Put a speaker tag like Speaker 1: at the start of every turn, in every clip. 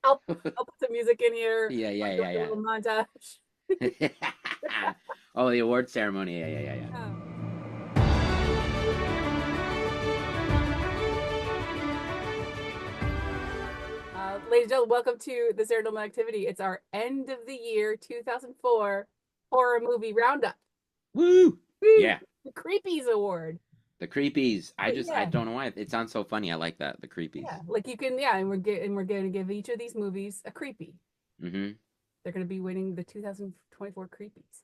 Speaker 1: I'll put some music in here.
Speaker 2: Yeah, yeah,
Speaker 1: I'll do
Speaker 2: yeah,
Speaker 1: like a little
Speaker 2: yeah.
Speaker 1: montage.
Speaker 2: Oh, the award ceremony. Yeah, yeah, yeah, yeah.
Speaker 1: Yeah. Ladies and gentlemen, welcome to the Paranormal Activity. It's our end of the year 2004 horror movie roundup.
Speaker 2: Woo!
Speaker 1: Woo!
Speaker 2: Yeah.
Speaker 1: The Creepies Award.
Speaker 2: The creepies.
Speaker 1: But
Speaker 2: I
Speaker 1: yeah,
Speaker 2: don't know why it sounds so funny. I like that. The creepies.
Speaker 1: yeah, like you can, yeah, and we're going to give each of these movies a creepy.
Speaker 2: Mm-hmm.
Speaker 1: They're going to be winning the 2024 Creepies.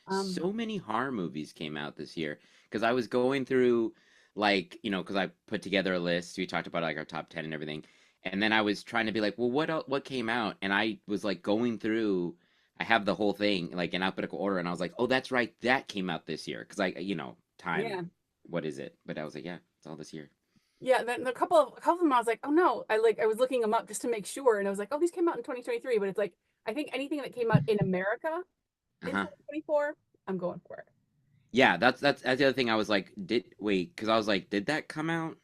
Speaker 1: Um,
Speaker 2: So many horror movies came out this year because I was going through like, because I put together a list. We talked about like our top 10 and everything. And then I was trying to be like, well, what came out? And I was like going through I have the whole thing like in alphabetical order and I was like, "Oh, that's right. That came out this year." Because time,
Speaker 1: yeah,
Speaker 2: what is it? But I was like, "Yeah, it's all this year."
Speaker 1: yeah. Then a couple of them, I was like, oh no, I was looking them up just to make sure, and I was like, oh, these came out in 2023, but it's like I think anything that came out in America in
Speaker 2: Uh-huh.
Speaker 1: 2024, I'm going for it.
Speaker 2: Yeah, that's the other thing I was like, did wait, because I was like, did that come out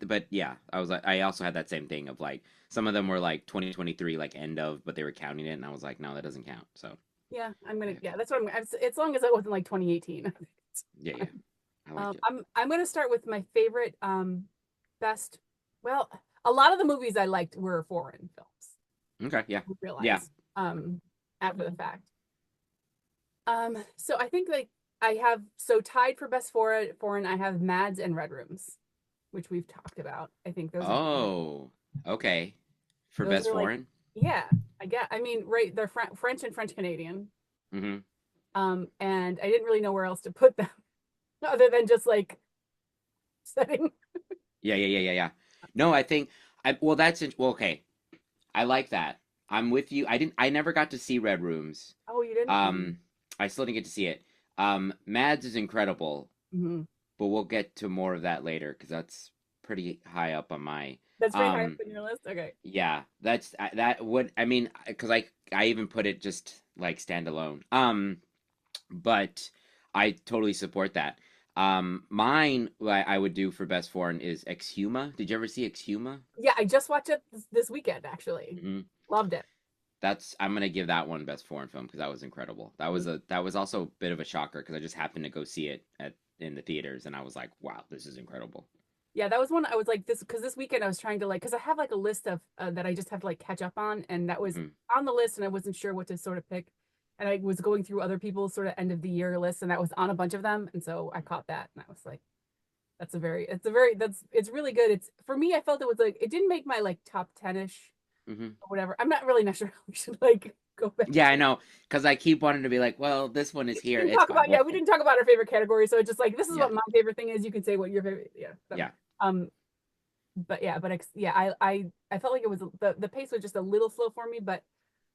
Speaker 2: but yeah, I was like I also had that same thing of like some of them were like 2023 like end of, but they were counting it and I was like, no, that doesn't count. So,
Speaker 1: Yeah, I'm gonna.
Speaker 2: yeah.
Speaker 1: Yeah, that's what as long as it wasn't like 2018. It's
Speaker 2: Yeah, yeah.
Speaker 1: fine.
Speaker 2: I liked it.
Speaker 1: I'm gonna start with my favorite best. Well, a lot of the movies I liked were foreign films.
Speaker 2: Okay, yeah.
Speaker 1: I
Speaker 2: Yeah.
Speaker 1: realized after the fact. So I think like I have so tied for best foreign. I have Mads and Red Rooms, which we've talked about. I think
Speaker 2: Oh, okay. For
Speaker 1: those
Speaker 2: best
Speaker 1: are like,
Speaker 2: foreign?
Speaker 1: yeah, I get. I mean, right? They're French and French Canadian.
Speaker 2: Mm-hmm.
Speaker 1: And I didn't really know where else to put them other than just like setting.
Speaker 2: Yeah, yeah, yeah, yeah, yeah. No, I think well, okay. I like that. I'm with you. I never got to see Red Rooms.
Speaker 1: Oh, you didn't?
Speaker 2: Um, I still didn't get to see it. Mads is incredible,
Speaker 1: Mm-hmm.
Speaker 2: but we'll get to more of that later because that's pretty high up on my.
Speaker 1: That's pretty high up
Speaker 2: Um,
Speaker 1: in your list. Okay.
Speaker 2: yeah, that would I mean because I even put it just like standalone. But I totally support that. Mine what I would do for best foreign is Exhuma. Did you ever see Exhuma?
Speaker 1: Yeah, I just watched it this weekend, actually.
Speaker 2: Hmm.
Speaker 1: Loved it.
Speaker 2: That's I'm gonna give that one best foreign film because that was incredible. That was also a bit of a shocker because I just happened to go see it at in the theaters and I was like, wow, this is incredible.
Speaker 1: Yeah, that was one I was like this because this weekend I was trying to like because I have like a list of that I just have to like catch up on, and that was
Speaker 2: Hmm.
Speaker 1: on the list, and I wasn't sure what to sort of pick, and I was going through other people's sort of end of the year lists, and that was on a bunch of them, and so I caught that, and I was like, it's really good. It's for me, I felt it was like it didn't make my like top 10-ish
Speaker 2: Hmm.
Speaker 1: or whatever. I'm not sure how we should like go back.
Speaker 2: Yeah, I know because I keep wanting to be like, well, this one is
Speaker 1: We
Speaker 2: here.
Speaker 1: didn't
Speaker 2: It's
Speaker 1: talk
Speaker 2: fine.
Speaker 1: about, yeah,
Speaker 2: Well,
Speaker 1: we didn't talk about our favorite category, so it's just like this is
Speaker 2: yeah,
Speaker 1: what my favorite thing is. You can say what your favorite, yeah, whatever.
Speaker 2: yeah.
Speaker 1: Um, but yeah, yeah, I felt like it was the pace was just a little slow for me, but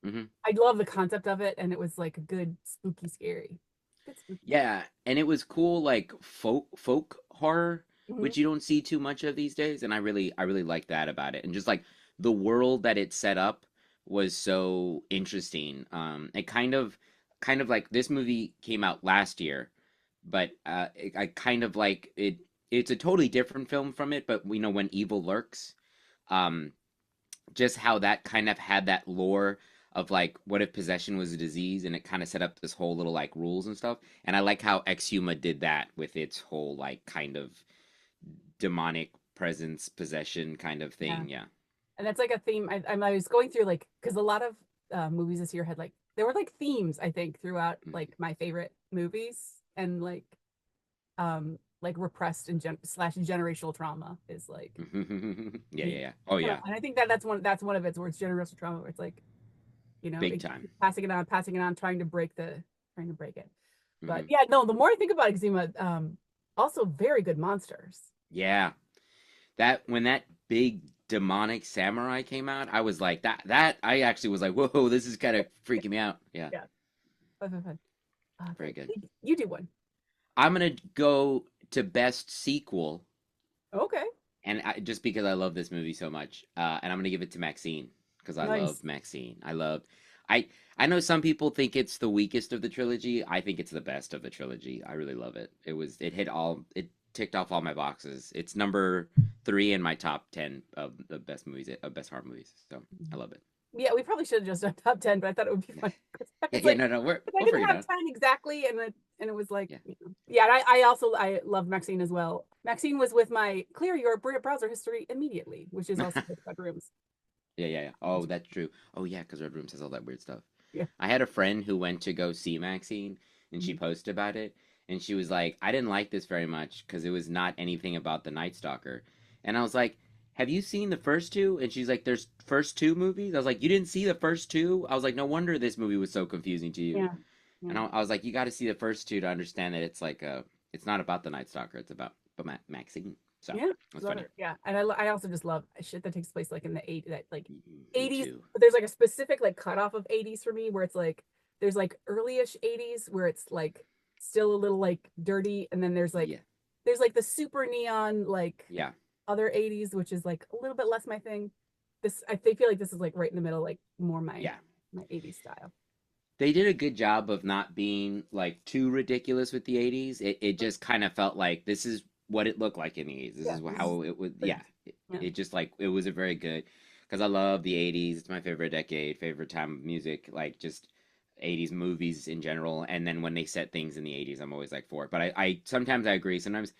Speaker 2: Hmm.
Speaker 1: I love the concept of it, and it was like a good spooky scary, good spooky.
Speaker 2: Yeah, and it was cool, like folk horror,
Speaker 1: Hmm.
Speaker 2: which you don't see too much of these days, and I really like that about it, and just like the world that it set up was so interesting. It kind of like this movie came out last year, but I kind of like it. It's a totally different film from it, but we know when evil lurks. Um, just how that kind of had that lore of like what if possession was a disease and it kind of set up this whole little like rules and stuff and I like how Exhuma did that with its whole like kind of demonic presence possession kind of
Speaker 1: Yeah,
Speaker 2: thing, yeah.
Speaker 1: and that's like a theme. I was going through like because a lot of movies this year had like there were like themes I think throughout like my favorite movies, and like repressed and slash generational trauma is like
Speaker 2: Yeah, yeah,
Speaker 1: the
Speaker 2: yeah, oh
Speaker 1: kind of,
Speaker 2: yeah,
Speaker 1: and I think that's one of its where it's generational trauma where it's like
Speaker 2: big
Speaker 1: it,
Speaker 2: time.
Speaker 1: passing it on, trying to break it. But
Speaker 2: Hmm.
Speaker 1: yeah, no, the more I think about Exuma, also very good monsters.
Speaker 2: Yeah, that when that big demonic samurai came out I was like that I actually was like, whoa, this is kind of freaking me out, yeah.
Speaker 1: Yeah, fun, fun, fun.
Speaker 2: Very
Speaker 1: Okay,
Speaker 2: good.
Speaker 1: you do one.
Speaker 2: I'm gonna go to best sequel,
Speaker 1: Okay,
Speaker 2: and just because I love this movie so much, and I'm gonna give it to Maxine because I
Speaker 1: nice.
Speaker 2: love Maxine. I I know some people think it's the weakest of the trilogy. I think it's the best of the trilogy. I really love it. It hit all it. ticked off all my boxes. It's number 3 in my top 10 of the best movies, of best horror movies. So I love it.
Speaker 1: Yeah, we probably should have just done top 10, but I thought it would be fun. 'Cause I
Speaker 2: Yeah,
Speaker 1: was
Speaker 2: yeah,
Speaker 1: like,
Speaker 2: no, no,
Speaker 1: 'cause I
Speaker 2: we'll
Speaker 1: didn't
Speaker 2: figure it
Speaker 1: have
Speaker 2: out.
Speaker 1: 10 exactly, and it was like,
Speaker 2: Yeah.
Speaker 1: yeah, and I also I love Maxine as well. Maxine was with my clear your browser history immediately, which is also with bedrooms.
Speaker 2: Yeah, yeah, yeah. Oh, that's true. Oh, yeah, because Red Room says all that weird stuff.
Speaker 1: Yeah.
Speaker 2: I had a friend who went to go see Maxine, and she
Speaker 1: Mhm.
Speaker 2: posted about it, and she was like, "I didn't like this very much because it was not anything about the Night Stalker." And I was like, "Have you seen the first two?" And she's like, "There's first two movies." I was like, "You didn't see the first two?" I was like, "No wonder this movie was so confusing to you."
Speaker 1: Yeah. Yeah.
Speaker 2: And I was like, "You got to see the first two to understand that it's like it's not about the Night Stalker. It's about Maxine." So
Speaker 1: Yeah.
Speaker 2: that's
Speaker 1: Love
Speaker 2: funny.
Speaker 1: it. Yeah. And I also just love shit that takes place like in the eight that like
Speaker 2: Me
Speaker 1: 80s,
Speaker 2: too.
Speaker 1: but there's like a specific like cutoff of 80s for me where it's like there's like early-ish 80s where it's like still a little like dirty, and then
Speaker 2: Yeah,
Speaker 1: there's like the super neon like
Speaker 2: yeah,
Speaker 1: other 80s, which is like a little bit less my thing. This I feel like this is like right in the middle, like more
Speaker 2: yeah.
Speaker 1: my 80s style.
Speaker 2: They did a good job of not being like too ridiculous with the 80s. It just kind of felt like this is what it looked like in the 80s. This
Speaker 1: Yeah,
Speaker 2: is
Speaker 1: this is
Speaker 2: how it would,
Speaker 1: like,
Speaker 2: yeah.
Speaker 1: yeah.
Speaker 2: It just like it was a very good because I love the 80s. It's my favorite decade, favorite time of music, like just 80s movies in general. And then when they set things in the 80s, I'm always like for it. But I sometimes I agree. Sometimes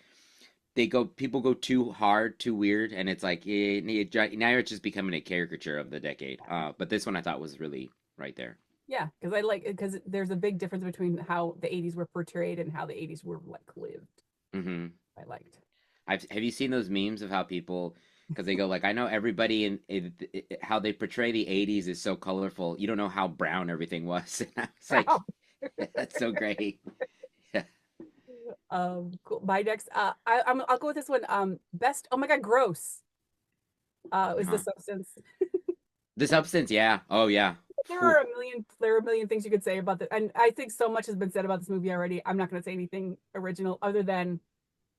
Speaker 2: people go too hard, too weird, and it's like now it's just becoming a caricature of the decade. But this one I thought was really right there.
Speaker 1: Yeah, because I like because there's a big difference between how the 80s were portrayed and how the 80s were like lived.
Speaker 2: Hmm.
Speaker 1: I liked.
Speaker 2: Have you seen those memes of how people because they go like I know everybody how they portray the 80s is so colorful. You don't know how brown everything was. And I was like, that's so great. Yeah.
Speaker 1: Cool. My next I'll go with this one. Best, oh my God, gross. Is the
Speaker 2: Uh-huh.
Speaker 1: substance.
Speaker 2: The Substance, yeah. Oh yeah. Phew.
Speaker 1: There are a million things you could say about this, and I think so much has been said about this movie already. I'm not going to say anything original other than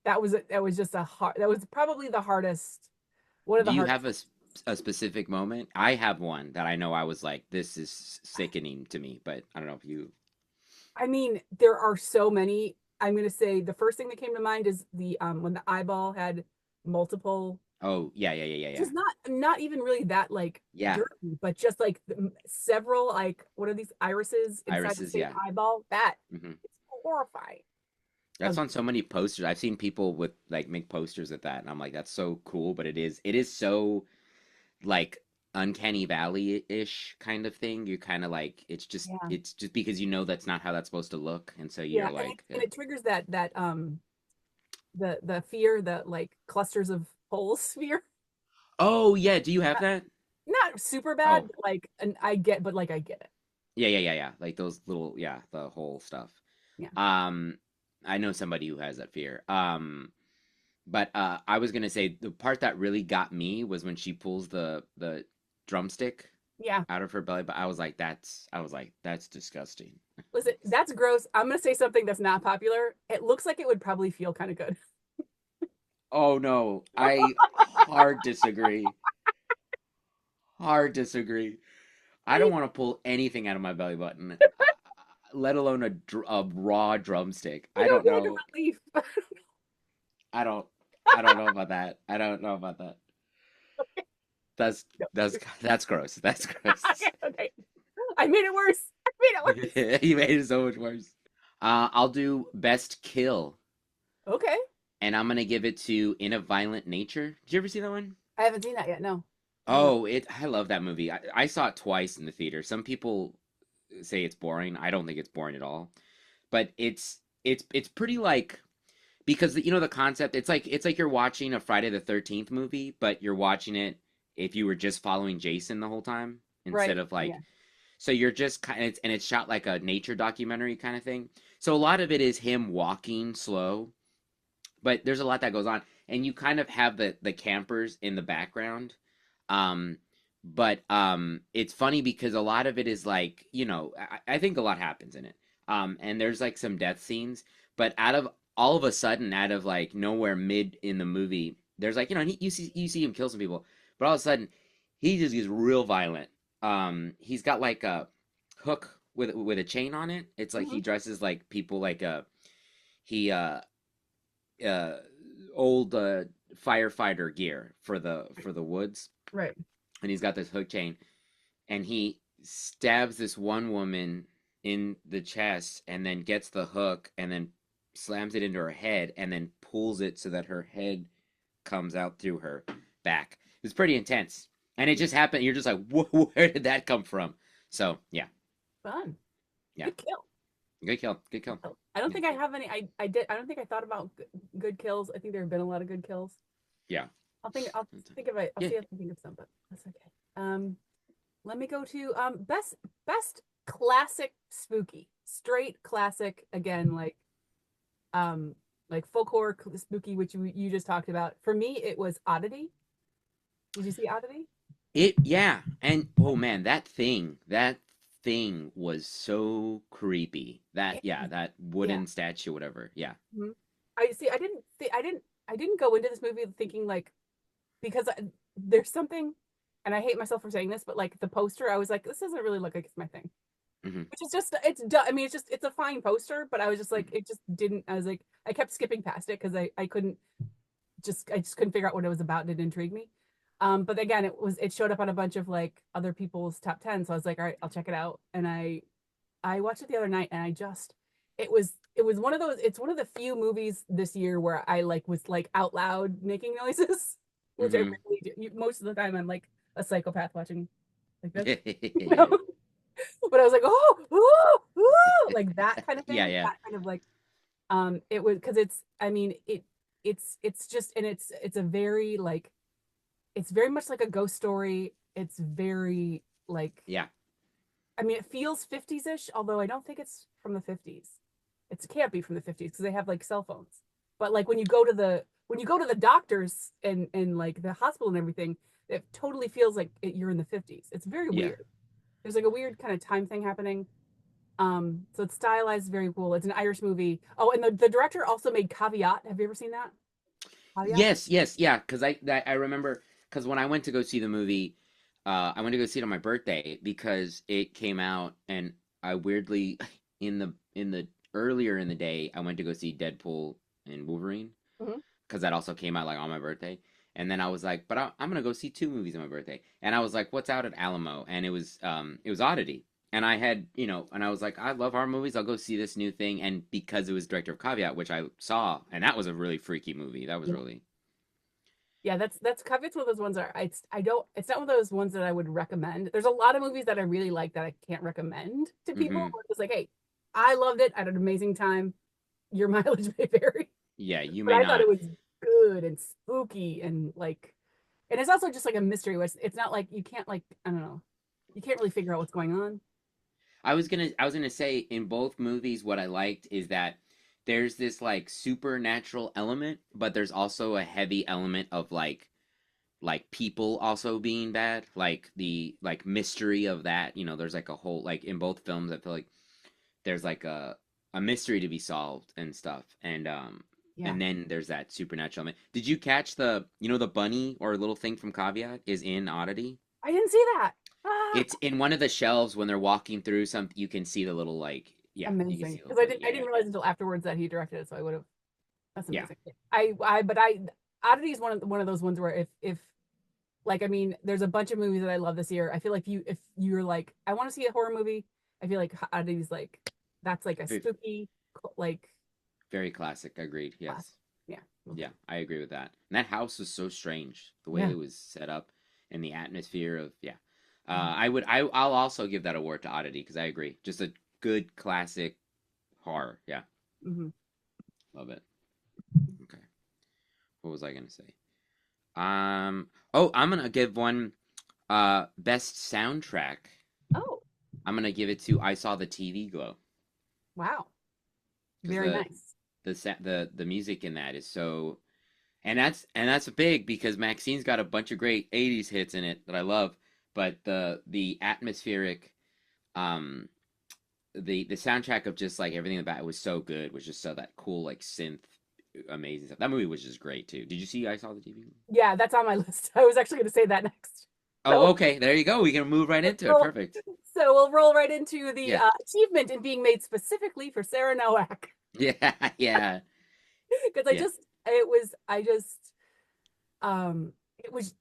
Speaker 1: that was just a hard, that was probably the hardest, one of
Speaker 2: Do
Speaker 1: the
Speaker 2: you
Speaker 1: hardest.
Speaker 2: have a specific moment? I have one that I know I was like, this is sickening to me, but I don't know if you.
Speaker 1: I mean, there are so many. I'm going to say the first thing that came to mind is the when the eyeball had multiple,
Speaker 2: Oh yeah, yeah, yeah, yeah, yeah.
Speaker 1: just not even really that like
Speaker 2: Yeah.
Speaker 1: dirty, but just like several like what are these irises inside the
Speaker 2: Irises,
Speaker 1: same
Speaker 2: yeah.
Speaker 1: eyeball? That
Speaker 2: Hmm.
Speaker 1: it's horrifying.
Speaker 2: That's on so many posters. I've seen people with like make posters of that, and I'm like, that's so cool, but it is so like uncanny valley-ish kind of thing. You kind of like
Speaker 1: Yeah.
Speaker 2: it's just because you know that's not how that's supposed to look, and so
Speaker 1: Yeah,
Speaker 2: you're like,
Speaker 1: and it triggers that the fear, the like clusters of holes fear.
Speaker 2: oh yeah, do you have
Speaker 1: Not,
Speaker 2: that?
Speaker 1: not super bad,
Speaker 2: Oh
Speaker 1: but like, and I get it.
Speaker 2: yeah, yeah, yeah, yeah, like those little, yeah, the whole stuff.
Speaker 1: Yeah.
Speaker 2: Um, I know somebody who has that fear. But I was gonna say the part that really got me was when she pulls the drumstick
Speaker 1: Yeah.
Speaker 2: out of her belly. But I was like, that's disgusting.
Speaker 1: Listen, that's gross. I'm gonna say something that's not popular. It looks like it would probably feel kind of good.
Speaker 2: Oh no, I hard disagree. Hard disagree. I don't
Speaker 1: I,
Speaker 2: want to pull anything out of my belly button, let alone a raw drumstick.
Speaker 1: I
Speaker 2: I
Speaker 1: don't
Speaker 2: don't
Speaker 1: know the
Speaker 2: know.
Speaker 1: relief.
Speaker 2: I don't. I don't know about that. I don't know about that. That's
Speaker 1: No.
Speaker 2: that's gross. That's gross.
Speaker 1: Okay, okay. I made it worse. I made it worse.
Speaker 2: You made it so much worse. I'll do best kill,
Speaker 1: Okay.
Speaker 2: and I'm gonna give it to In a Violent Nature. Did you ever see that one?
Speaker 1: I haven't seen that yet. No. No.
Speaker 2: Oh, I love that movie. I saw it twice in the theater. Some people say it's boring. I don't think it's boring at all. But it's pretty like because you know the concept. It's like you're watching a Friday the 13th movie, but you're watching it if you were just following Jason the whole time instead
Speaker 1: Right.
Speaker 2: of
Speaker 1: Yeah.
Speaker 2: like so you're just kind of and it's shot like a nature documentary kind of thing. So a lot of it is him walking slow, but there's a lot that goes on, and you kind of have the campers in the background. Um, but it's funny because a lot of it is like I think a lot happens in it. And there's like some death scenes, but out of all of a sudden, out of like nowhere, mid in the movie, there's like you see him kill some people, but all of a sudden he just gets real violent. He's got like a hook with a chain on it. It's like
Speaker 1: Hmm.
Speaker 2: he dresses like people like he uh old firefighter gear for the woods,
Speaker 1: Right.
Speaker 2: and he's got this hook chain, and he stabs this one woman in the chest, and then gets the hook, and then slams it into her head, and then pulls it so that her head comes out through her back. It's pretty intense, and it just happened. You're just like, where did that come from? So yeah,
Speaker 1: Fun.
Speaker 2: yeah,
Speaker 1: Good kill.
Speaker 2: good kill, good kill.
Speaker 1: I don't
Speaker 2: Yeah,
Speaker 1: think I have any. I don't think I thought about good kills. I think there have been a lot of good kills.
Speaker 2: yeah,
Speaker 1: I'll think of it. I'll
Speaker 2: yeah.
Speaker 1: see if I can think of some, but that's okay. Let me go to best classic spooky. Straight classic again, like folk horror spooky, which you just talked about. For me, it was Oddity. Did you see Oddity?
Speaker 2: It yeah, and oh man, that thing was so creepy. That yeah, that
Speaker 1: Yeah.
Speaker 2: wooden statue, whatever. Yeah.
Speaker 1: Mhm. I see. I didn't go into this movie thinking like because there's something, and I hate myself for saying this, but like the poster, I was like, this doesn't really look like it's my thing.
Speaker 2: Hmm.
Speaker 1: Which is just I mean, it's a fine poster, but I was just like, it just didn't. I was like, I kept skipping past it because I just couldn't figure out what it was about. It didn't intrigue me. But again, it showed up on a bunch of like other people's top 10, so I was like, all right, I'll check it out. And I watched it the other night, and it was one of those. It's one of the few movies this year where I like was like out loud making noises, which I
Speaker 2: Hmm.
Speaker 1: really do. Most of the time, I'm like a psychopath watching like this, you know. But I was like, like that kind of
Speaker 2: Yeah,
Speaker 1: thing.
Speaker 2: yeah.
Speaker 1: That kind of like, it was because I mean, it's just, and it's a very like, it's very much like a ghost story. It's very like,
Speaker 2: Yeah.
Speaker 1: I mean, it feels 50s ish, although I don't think it's from the 50s. It can't be from the 50s because they have like cell phones. But like when you go to the doctors and like the hospital and everything, it totally feels like you're in the 50s. It's very
Speaker 2: Yeah.
Speaker 1: weird. There's like a weird kind of time thing happening. So it's stylized very cool. It's an Irish movie. Oh, and the director also made Caveat. Have you ever seen that? Caveat?
Speaker 2: Yes, yes, yeah, because I remember because when I went to go see the movie, I went to go see it on my birthday because it came out, and I weirdly in the earlier in the day I went to go see Deadpool and Wolverine
Speaker 1: Hmm.
Speaker 2: because that also came out like on my birthday, and then I was like, but I'm gonna go see two movies on my birthday, and I was like, what's out at Alamo, and it was Oddity. And I had, and I was like, I love horror movies. I'll go see this new thing. And because it was director of Caveat, which I saw, and that was a really freaky movie. That was
Speaker 1: Yeah.
Speaker 2: really,
Speaker 1: Yeah, that's Caveat's one of those ones that I don't. It's not one of those ones that I would recommend. There's a lot of movies that I really like that I can't recommend to people.
Speaker 2: hmm.
Speaker 1: Where it's like, hey, I loved it. I had an amazing time. Your mileage may vary,
Speaker 2: Yeah, you
Speaker 1: but
Speaker 2: may
Speaker 1: I thought
Speaker 2: not.
Speaker 1: it was good and spooky and like, and it's also just like a mystery. Which it's not like you can't like, I don't know, you can't really figure out what's going on.
Speaker 2: I was gonna say in both movies, what I liked is that there's this like supernatural element, but there's also a heavy element of like people also being bad, like the like mystery of that. There's like a whole like in both films. I feel like there's like a mystery to be solved and stuff,
Speaker 1: Yeah,
Speaker 2: and then there's that supernatural element. Did you catch the bunny or little thing from Caveat is in Oddity?
Speaker 1: I didn't see that. Ah,
Speaker 2: It's in one of the shelves when they're walking through some. You can see the little like yeah, you can
Speaker 1: amazing.
Speaker 2: see the little
Speaker 1: Because
Speaker 2: bunny.
Speaker 1: I
Speaker 2: Yeah, yeah,
Speaker 1: didn't realize until afterwards that he directed it, so I would have. That's
Speaker 2: yeah.
Speaker 1: amazing. But Oddity is one of those ones where if like, I mean, there's a bunch of movies that I love this year. I feel like if you're like, I want to see a horror movie, I feel like Oddity's like, that's like a
Speaker 2: Very,
Speaker 1: spooky, like,
Speaker 2: very classic. Agreed.
Speaker 1: class.
Speaker 2: Yes.
Speaker 1: Yeah.
Speaker 2: Yeah, I agree with that. And that house was so strange, the way
Speaker 1: Yeah.
Speaker 2: it was set up and the atmosphere of yeah.
Speaker 1: Mhm.
Speaker 2: I'll also give that award to Oddity because I agree. Just a good classic horror. Yeah,
Speaker 1: Mhm.
Speaker 2: love it. Okay, what was I gonna say? Oh, I'm gonna give one best soundtrack.
Speaker 1: Oh,
Speaker 2: I'm gonna give it to I Saw the TV Glow
Speaker 1: wow.
Speaker 2: because
Speaker 1: Very nice.
Speaker 2: the music in that is so and that's big because Maxine's got a bunch of great 80s hits in it that I love, but the atmospheric um the soundtrack of just like everything about it was so good, was just so that cool like synth amazing stuff. That movie was just great too. Did you see I Saw the TV?
Speaker 1: Yeah, that's on my list. I was actually going to say that next.
Speaker 2: Oh,
Speaker 1: So
Speaker 2: okay. There you go. We can move right into it.
Speaker 1: we'll,
Speaker 2: Perfect.
Speaker 1: we'll roll right into the
Speaker 2: Yeah.
Speaker 1: achievement in being made specifically for Sarah Nowak.
Speaker 2: Yeah. Yeah.
Speaker 1: Because
Speaker 2: Yeah.
Speaker 1: it was I just it was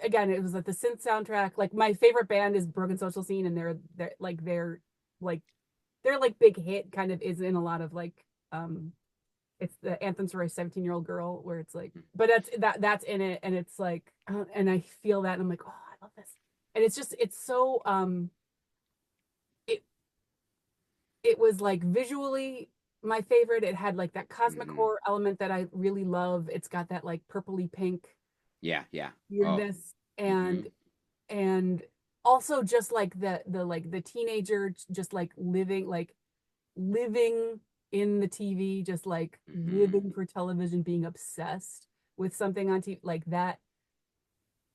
Speaker 1: again, it was like the synth soundtrack. Like my favorite band is Broken Social Scene, and like their like big hit kind of is in a lot of like it's the anthems for a 17-year-old girl, where it's like, but that's in it, and it's like and I feel that, and I'm like, oh, I love this. And it's just it's so it it was like visually my favorite. It had like that cosmic
Speaker 2: Hmm.
Speaker 1: horror element that I really love. It's got that like purpley pink
Speaker 2: Yeah, yeah. Oh.
Speaker 1: weirdness,
Speaker 2: Hmm.
Speaker 1: and also just like the teenager just like living in the TV, just like
Speaker 2: Hmm.
Speaker 1: living for television, being obsessed with something on TV like that,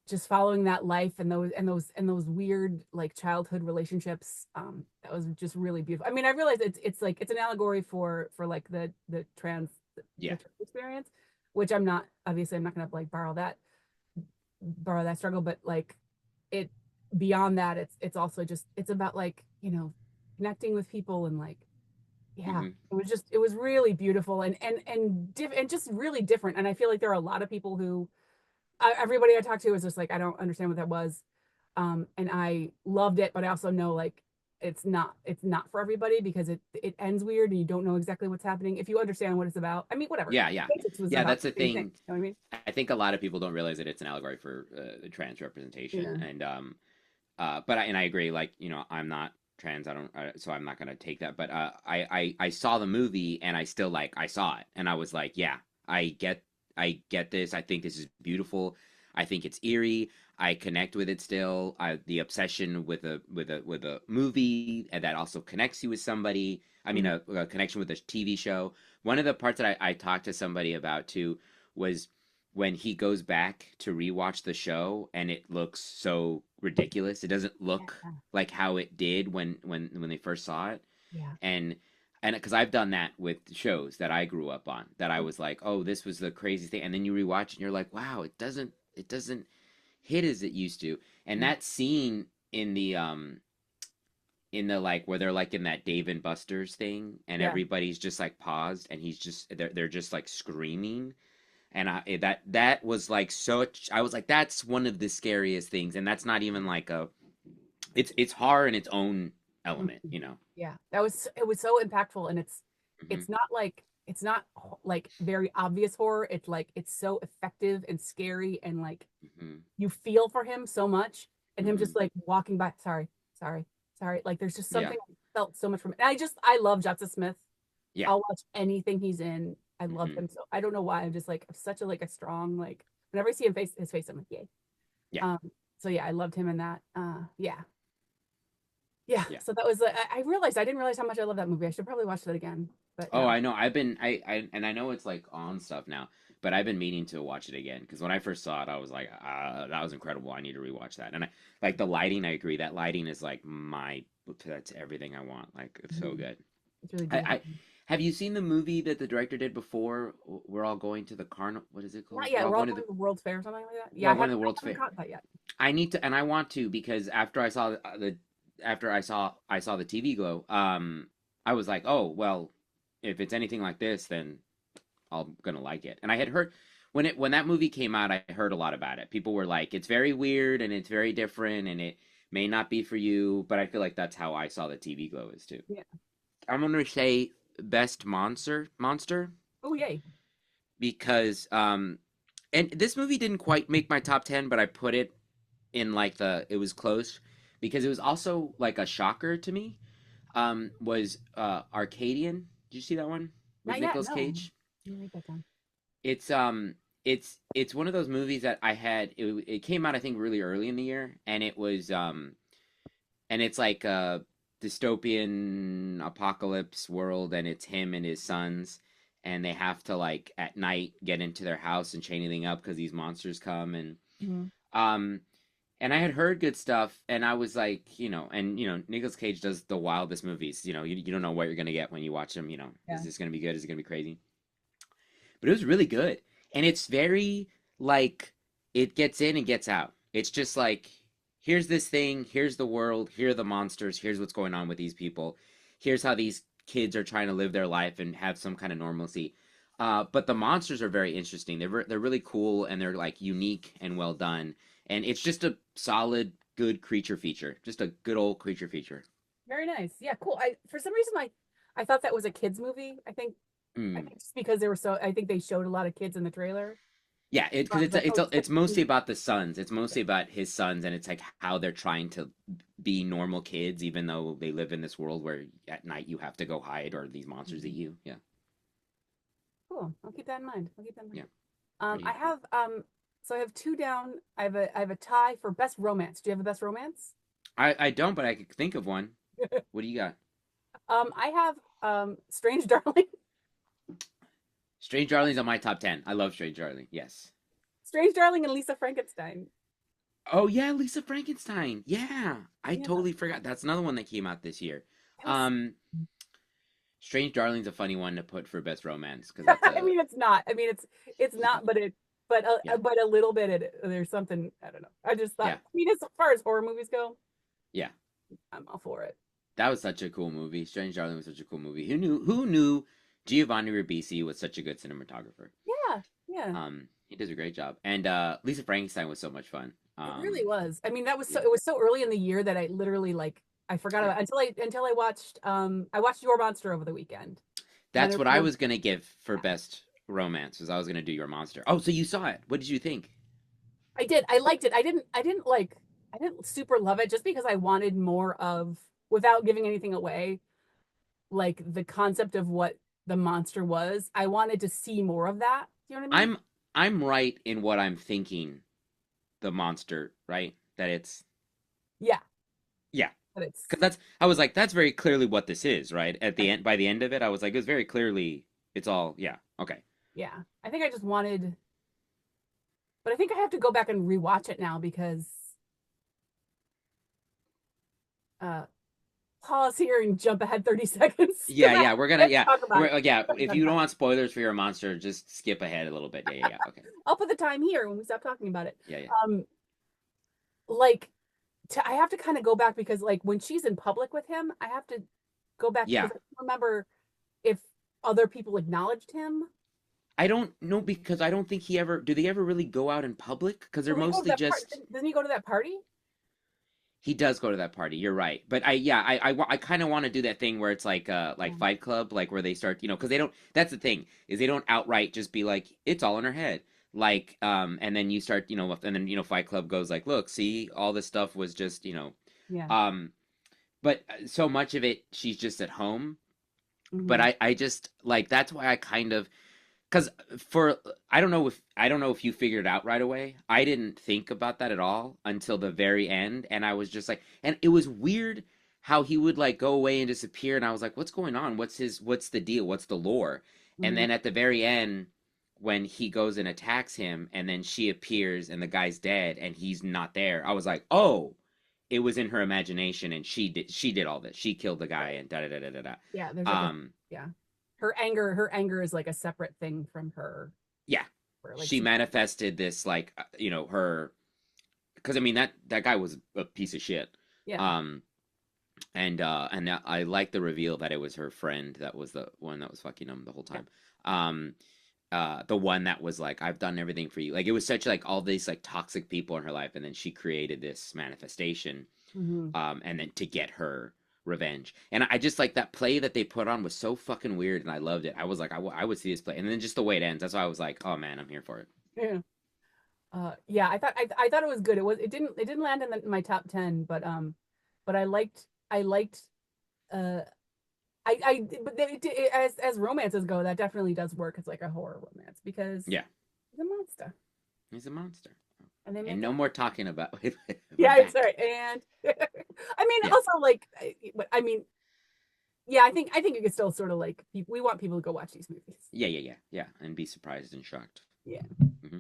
Speaker 1: just following that life, and those weird like childhood relationships. That was just really beautiful. I mean, I realize it's like it's an allegory for like the
Speaker 2: Yeah.
Speaker 1: trans experience, which I'm not, obviously I'm not gonna like borrow that struggle, but like it beyond that, it's also just it's about like connecting with people, and like yeah,
Speaker 2: Hmm.
Speaker 1: it was really beautiful, and just really different. And I feel like there are a lot of people who everybody I talked to was just like, I don't understand what that was. And I loved it, but I also know like it's not for everybody, because it ends weird, and you don't know exactly what's happening if you understand what it's about. I mean, whatever.
Speaker 2: Yeah, yeah.
Speaker 1: Matrix was
Speaker 2: Yeah,
Speaker 1: about
Speaker 2: that's the
Speaker 1: the same thing.
Speaker 2: thing.
Speaker 1: You know what I mean?
Speaker 2: I think a lot of people don't realize that it's an allegory for the trans representation,
Speaker 1: Yeah.
Speaker 2: and but I agree. Like, I'm not trans. I don't, so I'm not gonna take that. But I saw the movie, and I still like I saw it, and I was like, yeah, I get this. I think this is beautiful. I think it's eerie. I connect with it still. The obsession with a movie, and that also connects you with somebody. I mean,
Speaker 1: Mhm.
Speaker 2: a connection with a TV show. One of the parts that I talked to somebody about too was when he goes back to rewatch the show, and it looks so ridiculous. It doesn't look
Speaker 1: Yeah.
Speaker 2: like how it did when they first saw it.
Speaker 1: Yeah.
Speaker 2: And because I've done that with shows that I grew up on, that I was like, oh, this was the craziest thing, and then you rewatch and you're like, wow, it doesn't hit as it used to. And
Speaker 1: Yeah.
Speaker 2: that scene in the like where they're like in that Dave and Buster's thing, and
Speaker 1: Yeah.
Speaker 2: everybody's just like paused, and they're just like screaming, and that was like so. I was like, that's one of the scariest things, and that's not even like a. It's horror in its own element,
Speaker 1: Mhm.
Speaker 2: you know.
Speaker 1: Yeah. It was so impactful, and
Speaker 2: Hmm.
Speaker 1: it's not like very obvious horror. It's like it's so effective and scary, and like
Speaker 2: Hmm.
Speaker 1: you feel for him so much, and him just
Speaker 2: Hmm.
Speaker 1: like walking by, sorry, sorry. Like there's just
Speaker 2: Yeah,
Speaker 1: something I felt so much from it. And I love Jotza Smith.
Speaker 2: yeah.
Speaker 1: I'll watch anything he's in. I love
Speaker 2: Hmm.
Speaker 1: him so. I don't know why. I'm just like such a like a strong like whenever I see his face, I'm like, yay.
Speaker 2: Yeah,
Speaker 1: Um, so yeah, I loved him in that. Yeah. Yeah.
Speaker 2: yeah.
Speaker 1: So that was I realized I didn't realize how much I love that movie. I should probably watch that again. But
Speaker 2: Oh, I know. I know it's like on stuff now, but I've been meaning to watch it again because when I first saw it, I was like, that was incredible. I need to rewatch that. And I like the lighting. I agree. That lighting is like that's everything I want. Like it's so
Speaker 1: mhm,
Speaker 2: good.
Speaker 1: it's really
Speaker 2: I
Speaker 1: beautiful.
Speaker 2: have you seen the movie that the director did before? We're all going to the carnival. What is it
Speaker 1: Not
Speaker 2: called? We're
Speaker 1: yet.
Speaker 2: all
Speaker 1: We're all
Speaker 2: going to
Speaker 1: going
Speaker 2: the
Speaker 1: to the World's Fair or something like that. Yeah,
Speaker 2: well, going to the
Speaker 1: I
Speaker 2: World's
Speaker 1: haven't
Speaker 2: Fair.
Speaker 1: caught that yet.
Speaker 2: I need to, and I want to because after I saw the after I saw the TV Glow, I was like, oh well, if it's anything like this, then I'm gonna like it. And I had heard when that movie came out, I heard a lot about it. People were like, it's very weird and it's very different and it may not be for you, but I feel like that's how I saw the TV Glow is too.
Speaker 1: Yeah.
Speaker 2: I'm gonna say best monster
Speaker 1: Oh yay.
Speaker 2: because and this movie didn't quite make my top 10, but I put it in like it was close because it was also like a shocker to me. Was Arcadian. Did you see that one with
Speaker 1: Not yet.
Speaker 2: Nicolas
Speaker 1: No.
Speaker 2: Cage?
Speaker 1: Let me write that down.
Speaker 2: It's it's one of those movies that I had it came out I think really early in the year, and it was and it's like a dystopian apocalypse world, and it's him and his sons, and they have to like at night get into their house and chain anything up because these monsters come.
Speaker 1: Mhm.
Speaker 2: Um and I had heard good stuff, and I was like, and Nicolas Cage does the wildest movies. You don't know what you're gonna get when you watch him. Is
Speaker 1: Yeah.
Speaker 2: this gonna be good? Is it gonna be crazy? But it was really good, and it's very like it gets in and gets out. It's just like here's this thing, here's the world, here are the monsters, here's what's going on with these people, here's how these kids are trying to live their life and have some kind of normalcy. But the monsters are very interesting. They're really cool and they're like unique and well done. And it's just a solid, good creature feature. Just a good old creature feature.
Speaker 1: Very nice. Yeah, cool. I for some reason I thought that was a kids movie. I
Speaker 2: Mm.
Speaker 1: think just because they were so I think they showed a lot of kids in the trailer.
Speaker 2: Yeah, because
Speaker 1: I was like, oh, it's
Speaker 2: it's
Speaker 1: supposed to
Speaker 2: mostly
Speaker 1: be.
Speaker 2: about the sons. It's mostly about his sons, and it's like how they're trying to be normal kids, even though they live in this world where at night you have to go hide or these monsters eat
Speaker 1: Mhm.
Speaker 2: you. Yeah,
Speaker 1: Cool. I'll keep that in mind. I'll keep that in mind.
Speaker 2: yeah. There
Speaker 1: I
Speaker 2: you go.
Speaker 1: have so I have two down. I have a tie for best romance. Do you have a best romance?
Speaker 2: I don't, but I could think of one. What do you got?
Speaker 1: I have Strange Darling.
Speaker 2: Strange Darling's on my top 10. I love Strange Darling. Yes.
Speaker 1: Strange Darling and Lisa Frankenstein.
Speaker 2: Oh yeah, Lisa Frankenstein. Yeah, I
Speaker 1: Yeah.
Speaker 2: totally forgot. That's another one that came out this year.
Speaker 1: That was
Speaker 2: Um, Strange Darling's a funny one to put for best romance because that's
Speaker 1: I
Speaker 2: a
Speaker 1: mean it's not. I mean it's not,
Speaker 2: yeah,
Speaker 1: but a little bit there's something I don't know. I just thought
Speaker 2: yeah,
Speaker 1: I mean as far as horror movies go,
Speaker 2: yeah.
Speaker 1: I'm all for it.
Speaker 2: That was such a cool movie. Strange Darling was such a cool movie. Who knew Giovanni Ribisi was such a good cinematographer?
Speaker 1: Yeah. Yeah.
Speaker 2: He does a great job. And Lisa Frankenstein was so much fun.
Speaker 1: It really was. I mean, that was so
Speaker 2: Yeah,
Speaker 1: it was so early in the year that I literally like I forgot
Speaker 2: yeah.
Speaker 1: about until I watched Your Monster over the weekend. And then
Speaker 2: That's
Speaker 1: there
Speaker 2: what
Speaker 1: was
Speaker 2: I
Speaker 1: no
Speaker 2: was gonna give for best romance, was I was gonna do Your Monster. Oh, so you saw it. What did you think?
Speaker 1: I did. I liked it. I didn't super love it just because I wanted more of without giving anything away, like the concept of what the monster was. I wanted to see more of that. Do you know what I mean?
Speaker 2: I'm I'm right in what I'm thinking the monster, right? That it's
Speaker 1: Yeah,
Speaker 2: yeah.
Speaker 1: but it's
Speaker 2: Because that's I was like, that's very clearly what this is, right? At the end by the end of it, I was like, it's very clearly it's all yeah, okay.
Speaker 1: yeah. I think I just wanted but I think I have to go back and rewatch it now because uh pause here and jump ahead 30 seconds because
Speaker 2: Yeah, yeah, we're
Speaker 1: I
Speaker 2: gonna
Speaker 1: have to
Speaker 2: yeah,
Speaker 1: talk about it.
Speaker 2: yeah,
Speaker 1: I have to
Speaker 2: if
Speaker 1: talk
Speaker 2: you
Speaker 1: about
Speaker 2: don't
Speaker 1: it.
Speaker 2: want spoilers for your monster, just skip ahead a little bit. Yeah, yeah, yeah. Okay.
Speaker 1: I'll put the time here when we stop talking about it.
Speaker 2: Yeah, yeah.
Speaker 1: Um, like I have to kind of go back because like when she's in public with him, I have to go back because
Speaker 2: Yeah.
Speaker 1: I don't remember if other people acknowledged him.
Speaker 2: I don't know because I don't think he ever do they ever really go out in public? Because they're
Speaker 1: Doesn't he go to
Speaker 2: mostly
Speaker 1: that part?
Speaker 2: just
Speaker 1: Doesn't he go to that party?
Speaker 2: he does go to that party. You're right, but I kind of want to do that thing where it's like
Speaker 1: Um,
Speaker 2: Fight Club, like where they start, because they don't. That's the thing is they don't outright just be like it's all in her head, like and then you start, and then Fight Club goes like, look, see, all this stuff was just
Speaker 1: yeah.
Speaker 2: um, but so much of it she's just at home. But
Speaker 1: Hmm.
Speaker 2: I just like that's why I kind of because for I don't know if you figured it out right away. I didn't think about that at all until the very end, and I was just like, and it was weird how he would like go away and disappear, and I was like, what's going on? What's the deal? What's the lore? And
Speaker 1: Hmm.
Speaker 2: then at the very end, when he goes and attacks him, and then she appears, and the guy's dead, and he's not there, I was like, oh, it was in her imagination, and she did all this. She killed the guy, and da da da da da
Speaker 1: Yeah, there's
Speaker 2: da.
Speaker 1: like a yeah. Her anger is like a separate thing from her.
Speaker 2: Yeah,
Speaker 1: Where like
Speaker 2: she
Speaker 1: she,
Speaker 2: manifested this like her because I mean that guy was a piece of shit.
Speaker 1: yeah,
Speaker 2: Um and I like the reveal that it was her friend that was the one that was fucking him the whole
Speaker 1: yeah.
Speaker 2: time. Um the one that was like I've done everything for you. Like it was such like all these like toxic people in her life and then she created this manifestation
Speaker 1: Hmm.
Speaker 2: and then to get her revenge. And I just like that play that they put on was so fucking weird and I loved it. I was like I would see this play and then just the way it ends. That's why I was like, "Oh man, I'm here for it."
Speaker 1: Yeah. Yeah, I thought it was good. It didn't land in my top 10, but I liked uh but as romances go, that definitely does work as like a horror romance because
Speaker 2: Yeah.
Speaker 1: he's a monster
Speaker 2: He's a monster.
Speaker 1: and they
Speaker 2: And
Speaker 1: make
Speaker 2: no
Speaker 1: out.
Speaker 2: more talking about we're
Speaker 1: Yeah, it's all
Speaker 2: back.
Speaker 1: right. And I mean,
Speaker 2: Yeah.
Speaker 1: also like, I mean, yeah, I think you can still sort of like we want people to go watch these movies.
Speaker 2: Yeah, yeah, yeah. Yeah. And be surprised and shocked.
Speaker 1: Yeah.
Speaker 2: Hmm.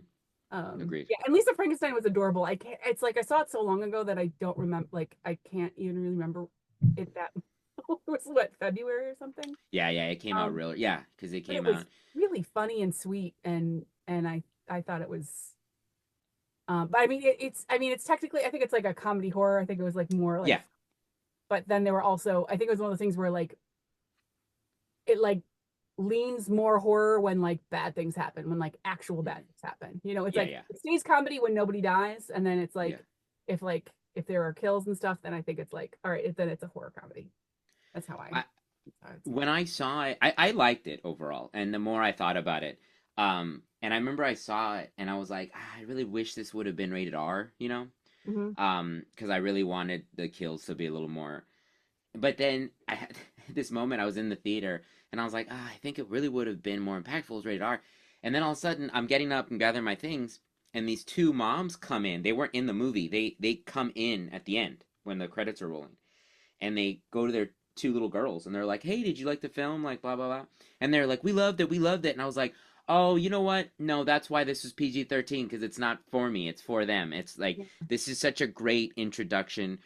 Speaker 2: Agreed.
Speaker 1: Yeah, and Lisa Frankenstein was adorable. I can't. It's like I saw it so long ago that I don't remember. Like I can't even really remember it that it was what February or something.
Speaker 2: Yeah, yeah. It came out
Speaker 1: Um,
Speaker 2: real. Yeah, because it
Speaker 1: but it
Speaker 2: came
Speaker 1: was
Speaker 2: out.
Speaker 1: really funny and sweet, and I thought it was. But I mean, it's technically I think it's like a comedy horror. I think it was like more like,
Speaker 2: Yeah.
Speaker 1: but then there were also I think it was one of those things where like it like leans more horror when like bad things happen, when like actual bad
Speaker 2: Mhm.
Speaker 1: things happen. You know, it's
Speaker 2: Yeah,
Speaker 1: like
Speaker 2: yeah,
Speaker 1: it stays comedy when nobody dies, and then it's
Speaker 2: yeah.
Speaker 1: like if there are kills and stuff, then I think it's like all right, then it's a horror comedy.
Speaker 2: I
Speaker 1: That's how I'd say
Speaker 2: when I saw it, I liked it overall, and the more I thought about it, and I remember I saw it, and I was like, "Ah, I really wish this would have been rated R, you know,
Speaker 1: it.
Speaker 2: because I really wanted the kills to be a little more. But then I had this moment. I was in the theater, and I was like, I think it really would have been more impactful as rated R. And then all of a sudden, I'm getting up and gathering my things, and these two moms come in. They weren't in the movie. They come in at the end when the credits are rolling, and they go to their two little girls, and they're like, "Hey, did you like the film?" Like blah blah blah, and they're like, "We loved it, we loved it." And I was like, "Oh, you know what? No, that's why this was PG-13 because it's not for me. It's for them. It's like
Speaker 1: Yeah,
Speaker 2: this is such a great introduction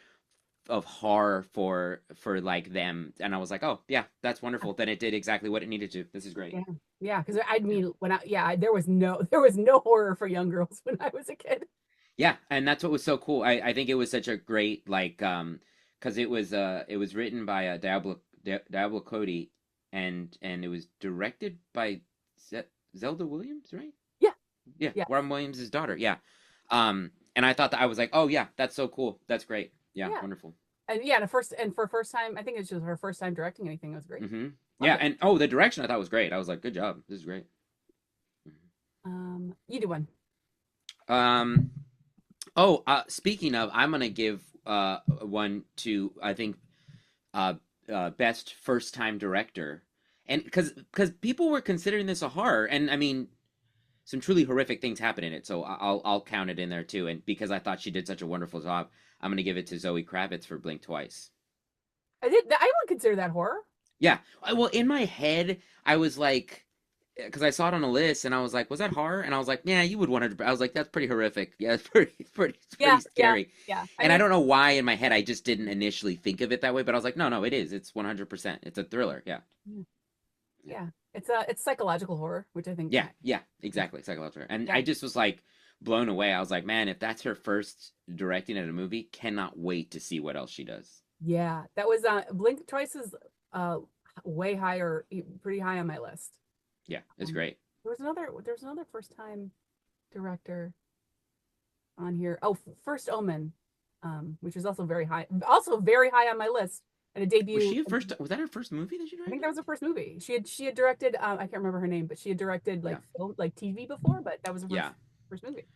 Speaker 2: of horror for like them." And I was like, "Oh yeah, that's wonderful. Then it did exactly what it needed to. This is great."
Speaker 1: yeah, yeah. Because I
Speaker 2: Yeah.
Speaker 1: mean, there was no horror for young girls when I was a kid.
Speaker 2: Yeah, and that's what was so cool. I think it was such a great like because it was written by Diablo Cody, and it was directed by Zelda Williams, right?
Speaker 1: Yeah,
Speaker 2: Yeah,
Speaker 1: yeah,
Speaker 2: Robin Williams' daughter. Yeah. And I thought that I was like, "Oh yeah, that's so cool. That's great. Yeah,
Speaker 1: yeah,
Speaker 2: wonderful."
Speaker 1: and yeah. And for first time, I think it's just her first time directing anything. It was great.
Speaker 2: Mhm.
Speaker 1: Loved
Speaker 2: Yeah,
Speaker 1: it.
Speaker 2: and oh, the direction I thought was great. I was like, "Good job. This is great."
Speaker 1: You do one.
Speaker 2: Mhm. Oh, speaking of, I'm gonna give one to I think uh, best first time director, and because people were considering this a horror, and I mean some truly horrific things happen in it, so I'll count it in there too. And because I thought she did such a wonderful job, I'm gonna give it to Zoe Kravitz for Blink Twice.
Speaker 1: I would consider that horror.
Speaker 2: Yeah, well, in my head, I was like, because I saw it on a list, and I was like, was that horror? And I was like, yeah, you would 100. I was like, that's pretty horrific. Yeah, it's pretty
Speaker 1: Yeah, yeah,
Speaker 2: scary.
Speaker 1: yeah. I
Speaker 2: And I
Speaker 1: mean,
Speaker 2: don't know why in my head I just didn't initially think of it that way, but I was like, no, no, it is. It's 100%. It's a thriller. Yeah,
Speaker 1: yeah,
Speaker 2: yeah,
Speaker 1: yeah. It's psychological horror, which I think
Speaker 2: yeah, yeah. Exactly, psychological. And
Speaker 1: yeah,
Speaker 2: I just was like blown away. I was like, man, if that's her first directing at a movie, cannot wait to see what else she does.
Speaker 1: yeah. That was Blink Twice is uh way higher, pretty high on my list.
Speaker 2: Yeah, it's
Speaker 1: Um,
Speaker 2: great.
Speaker 1: there was another first time director on here. Oh, First Omen, which is also very high on my list. And a
Speaker 2: Was
Speaker 1: debut.
Speaker 2: she a first? Was that her first movie that she
Speaker 1: I think
Speaker 2: directed?
Speaker 1: that was her first movie. She had directed. I can't remember her name, but she had directed
Speaker 2: Yeah,
Speaker 1: like film, like TV before. But that was her
Speaker 2: yeah.
Speaker 1: first movie.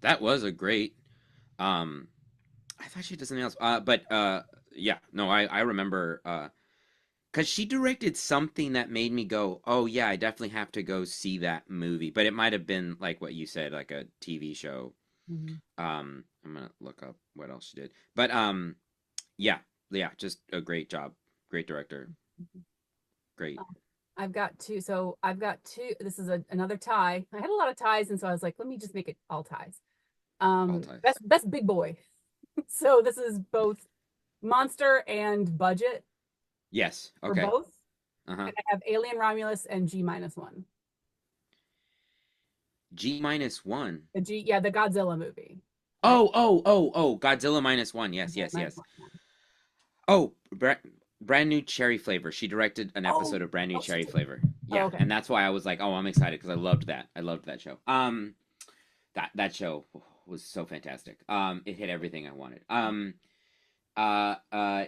Speaker 2: That was a great. Um, I thought she did something else. But yeah, no, I remember. Because she directed something that made me go, oh yeah, I definitely have to go see that movie. But it might have been like what you said, like a TV show.
Speaker 1: Mhm.
Speaker 2: I'm gonna look up what else she did. But yeah, yeah, just a great job, great director, great
Speaker 1: I've got two. This is another tie. I had a lot of ties, and so I was like, let me just make it all ties.
Speaker 2: all ties.
Speaker 1: Best big boy. So this is both monster and budget
Speaker 2: Yes.
Speaker 1: for
Speaker 2: Okay.
Speaker 1: both.
Speaker 2: Uh huh.
Speaker 1: And I have Alien Romulus and G-1.
Speaker 2: G-1.
Speaker 1: The Godzilla movie. Right?
Speaker 2: Oh, Godzilla -1. Yes,
Speaker 1: Godzilla
Speaker 2: yes,
Speaker 1: minus
Speaker 2: yes.
Speaker 1: one. Yeah.
Speaker 2: Oh, brand new cherry flavor. She directed an
Speaker 1: Oh,
Speaker 2: episode of Brand New
Speaker 1: oh, she
Speaker 2: Cherry
Speaker 1: did.
Speaker 2: Flavor.
Speaker 1: Oh,
Speaker 2: Yeah,
Speaker 1: okay.
Speaker 2: and that's why I was like, oh, I'm excited because I loved that. I loved that show. That show was so fantastic. It hit everything I wanted. Uh, uh,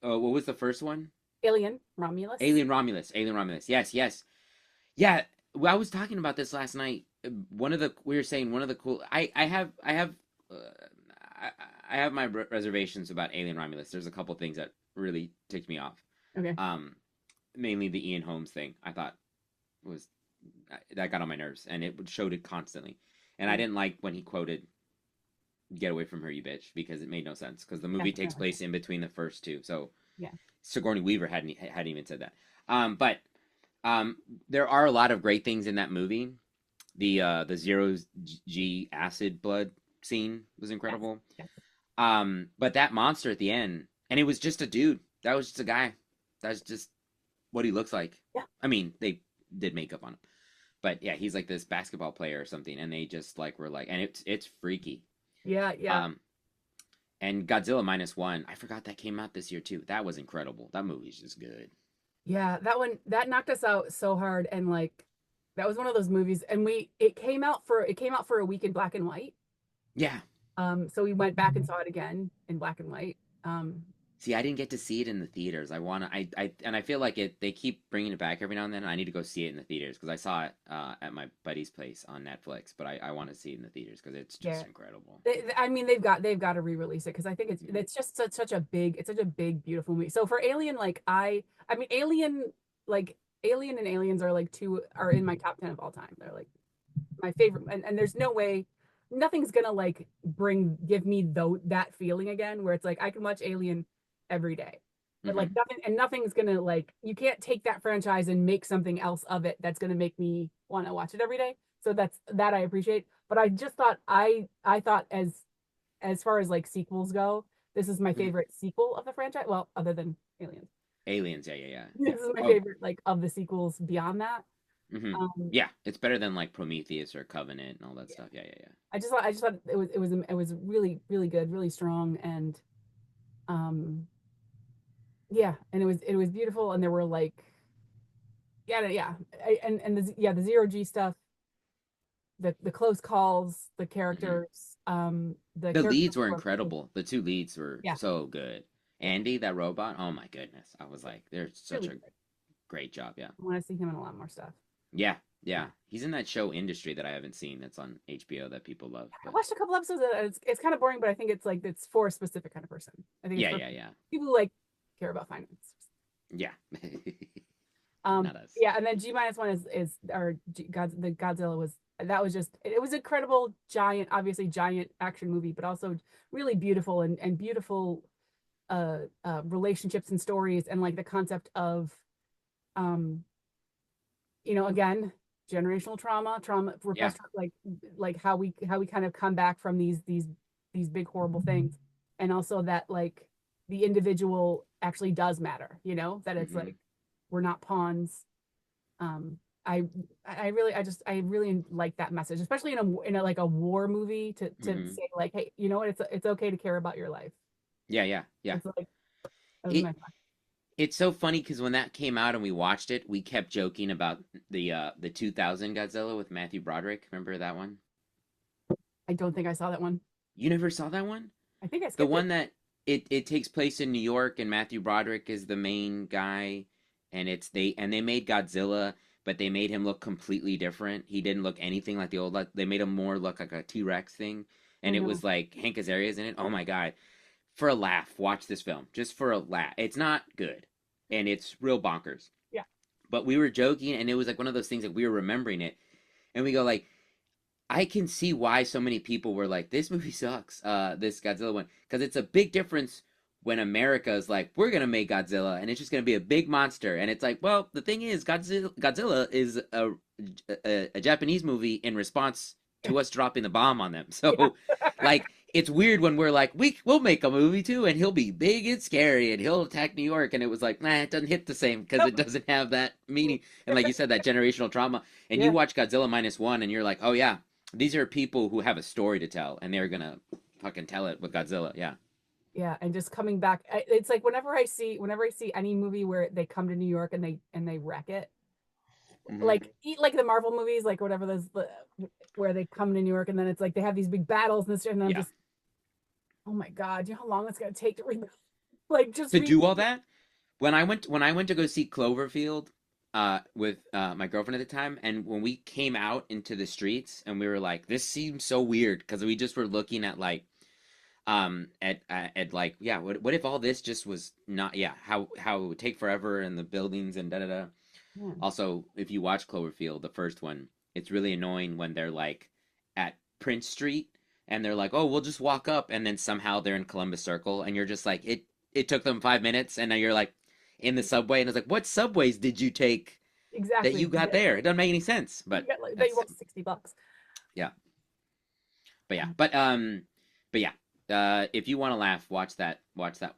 Speaker 2: what was the first one?
Speaker 1: Alien Romulus.
Speaker 2: Alien Romulus. Alien Romulus. Yes, yes, yeah. Well, I was talking about this last night. One of the we were saying one of the cool. Uh, I, I have my reservations about Alien Romulus. There's a couple things that really ticked me off.
Speaker 1: Okay.
Speaker 2: Um, Mainly the Ian Holmes thing. I thought was that got on my nerves, and it showed it constantly. And I
Speaker 1: Yeah.
Speaker 2: didn't like when he quoted "Get away from her, you bitch," because it made no sense. Because the
Speaker 1: Yeah.
Speaker 2: movie takes
Speaker 1: No.
Speaker 2: place in between the first two, so
Speaker 1: Yeah.
Speaker 2: Sigourney Weaver hadn't even said that. But there are a lot of great things in that movie. The zero G acid blood scene was
Speaker 1: Yes.
Speaker 2: incredible.
Speaker 1: Yes.
Speaker 2: But that monster at the end, and it was just a dude. That was just a guy. That's just what he looks like.
Speaker 1: Yeah.
Speaker 2: I mean, they did makeup on him, but yeah, he's like this basketball player or something, and they just like were like, and it's freaky.
Speaker 1: Yeah. Yeah.
Speaker 2: Um, and Godzilla -1, I forgot that came out this year too. That was incredible. That movie's just good.
Speaker 1: Yeah, that one that knocked us out so hard, and like that was one of those movies, and we it came out for a week in black and white.
Speaker 2: Yeah.
Speaker 1: So we went back and saw it again in black and white.
Speaker 2: See, I didn't get to see it in the theaters. And I feel like they keep bringing it back every now and then. I need to go see it in the theaters because I saw it at my buddy's place on Netflix, but I want to see it in the theaters because it's
Speaker 1: Yeah,
Speaker 2: just incredible.
Speaker 1: I mean they've got to re-release it because I think
Speaker 2: Mhm.
Speaker 1: it's just such a big beautiful movie. So for Alien, like I mean like Alien and Aliens are like two are in my top 10 of all time. They're like my favorite, and there's no way nothing's gonna like give me though that feeling again where it's like I can watch Alien every day, but like
Speaker 2: Hmm.
Speaker 1: nothing's gonna like you can't take that franchise and make something else of it that's gonna make me want to watch it every day. So that's that I appreciate, but I just thought I thought as far as like sequels go, this is my
Speaker 2: Hmm.
Speaker 1: favorite sequel of the franchise, well, other than Aliens.
Speaker 2: Aliens, yeah, yeah, yeah, yeah.
Speaker 1: This is my
Speaker 2: Oh,
Speaker 1: favorite like of the sequels beyond that.
Speaker 2: hmm,
Speaker 1: um
Speaker 2: yeah. It's better than like Prometheus or Covenant and all that
Speaker 1: yeah,
Speaker 2: stuff. Yeah, yeah, yeah.
Speaker 1: I just thought it was really really good, really strong, and um yeah, and it was beautiful, and there were like yeah, and the zero G stuff, the close calls,
Speaker 2: Hmm.
Speaker 1: the
Speaker 2: The
Speaker 1: character
Speaker 2: leads were
Speaker 1: development.
Speaker 2: incredible. The two leads were
Speaker 1: Yeah,
Speaker 2: so good. Andy, that robot. Oh my goodness. I was
Speaker 1: yeah,
Speaker 2: like, they're such
Speaker 1: really
Speaker 2: a
Speaker 1: good.
Speaker 2: great job. Yeah.
Speaker 1: I want to see him in a lot more stuff.
Speaker 2: Yeah,
Speaker 1: Yeah,
Speaker 2: yeah. He's in that show Industry that I haven't seen that's on HBO that people love.
Speaker 1: I
Speaker 2: But
Speaker 1: watched a couple episodes of it. It's kind of boring, but I think it's like it's for a specific kind of person. I think it's
Speaker 2: yeah,
Speaker 1: for
Speaker 2: yeah, yeah.
Speaker 1: people who like care about finance.
Speaker 2: Yeah.
Speaker 1: Um,
Speaker 2: Not us.
Speaker 1: yeah, and then G minus one is or the Godzilla was that was just it was incredible, giant, obviously giant action movie, but also really beautiful and beautiful relationships and stories, and like the concept of um again, generational trauma,
Speaker 2: Yeah.
Speaker 1: repressed, like how we kind of come back from these big horrible things, and also that like the individual actually does matter, that it's
Speaker 2: Hmm.
Speaker 1: like we're not pawns. um I I really like that message, especially in a like a war movie, to
Speaker 2: Hmm.
Speaker 1: say like, hey, you know what, it's okay to care about your life.
Speaker 2: Yeah, yeah, yeah.
Speaker 1: It's like that was
Speaker 2: It
Speaker 1: my
Speaker 2: it's so funny because when that came out and we watched it, we kept joking about the 2000 Godzilla with Matthew Broderick. Remember that one?
Speaker 1: I don't think I saw that one.
Speaker 2: You never saw that one?
Speaker 1: I think I
Speaker 2: The
Speaker 1: skipped it.
Speaker 2: one that it takes place in New York and Matthew Broderick is the main guy, and they made Godzilla, but they made him look completely different. He didn't look anything like the old, like they made him more look like a T-Rex thing,
Speaker 1: Oh
Speaker 2: and it
Speaker 1: no.
Speaker 2: was like Hank Azaria's in it. Oh my God. For a laugh, watch this film. Just for a laugh. It's not good. And it's real bonkers.
Speaker 1: Yeah.
Speaker 2: But we were joking and it was like one of those things that we were remembering it and we go like I can see why so many people were like, "This movie sucks." This Godzilla one, because it's a big difference when America is like, "We're gonna make Godzilla, and it's just gonna be a big monster." And it's like, well, the thing is, Godzilla is a Japanese movie in response to us dropping the bomb on them.
Speaker 1: Yeah.
Speaker 2: So, like, it's weird when we're like, we'll make a movie too, and he'll be big and scary, and he'll attack New York, and it was like, nah, it doesn't hit the same because
Speaker 1: Nope.
Speaker 2: it doesn't have that meaning. And like you said, that generational trauma. And you
Speaker 1: Yeah.
Speaker 2: watch Godzilla minus one, and you're like, oh yeah, these are people who have a story to tell, and they're gonna fucking tell it with Godzilla. Yeah.
Speaker 1: Yeah, and just coming back, it's like whenever I see any movie where they come to New York and they wreck it,
Speaker 2: Hmm.
Speaker 1: like eat like the Marvel movies, like whatever where they come to New York and then it's like they have these big battles and this, and I'm
Speaker 2: Yeah.
Speaker 1: just, oh my God, do you know how long it's gonna take to like just
Speaker 2: To
Speaker 1: read.
Speaker 2: do all that, when I went to go see Cloverfield, with my girlfriend at the time, and when we came out into the streets, and we were like, this seems so weird because we just were looking at like at like yeah what if all this just was not yeah how it would take forever and the buildings and da da da.
Speaker 1: Yeah,
Speaker 2: Also, if you watch Cloverfield, the first one, it's really annoying when they're like at Prince Street and they're like, "Oh, we'll just walk up," and then somehow they're in Columbus Circle, and you're just like, it took them 5 minutes, and now you're like in the subway, and it's like, what subways did you take that
Speaker 1: exactly.
Speaker 2: you got there? It doesn't make any sense,
Speaker 1: You
Speaker 2: but
Speaker 1: get like that you
Speaker 2: that's
Speaker 1: want $60.
Speaker 2: yeah, but yeah,
Speaker 1: Uh,
Speaker 2: but yeah. If you want to laugh, watch that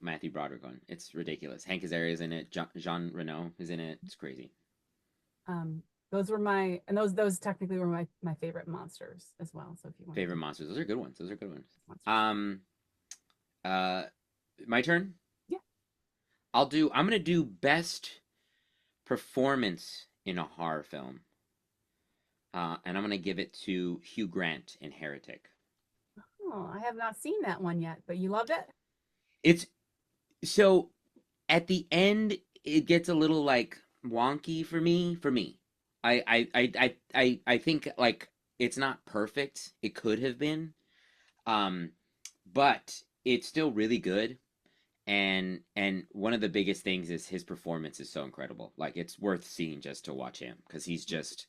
Speaker 2: Matthew Broderick one. It's ridiculous. Hank Azaria's in it. Jean Reno is in it. It's crazy.
Speaker 1: those were my and those technically were my favorite monsters as well. So if you want to
Speaker 2: Favorite
Speaker 1: do
Speaker 2: monsters. Those are good ones. Those are good ones.
Speaker 1: monsters,
Speaker 2: Um, uh, my turn.
Speaker 1: yeah,
Speaker 2: I'm gonna do best. performance in a horror film, and I'm gonna give it to Hugh Grant in Heretic.
Speaker 1: Oh, I have not seen that one yet, but you loved it?
Speaker 2: It's so at the end it gets a little like wonky for me. I think like it's not perfect. It could have been. Um, but it's still really good. And one of the biggest things is his performance is so incredible. Like it's worth seeing just to watch him because he's just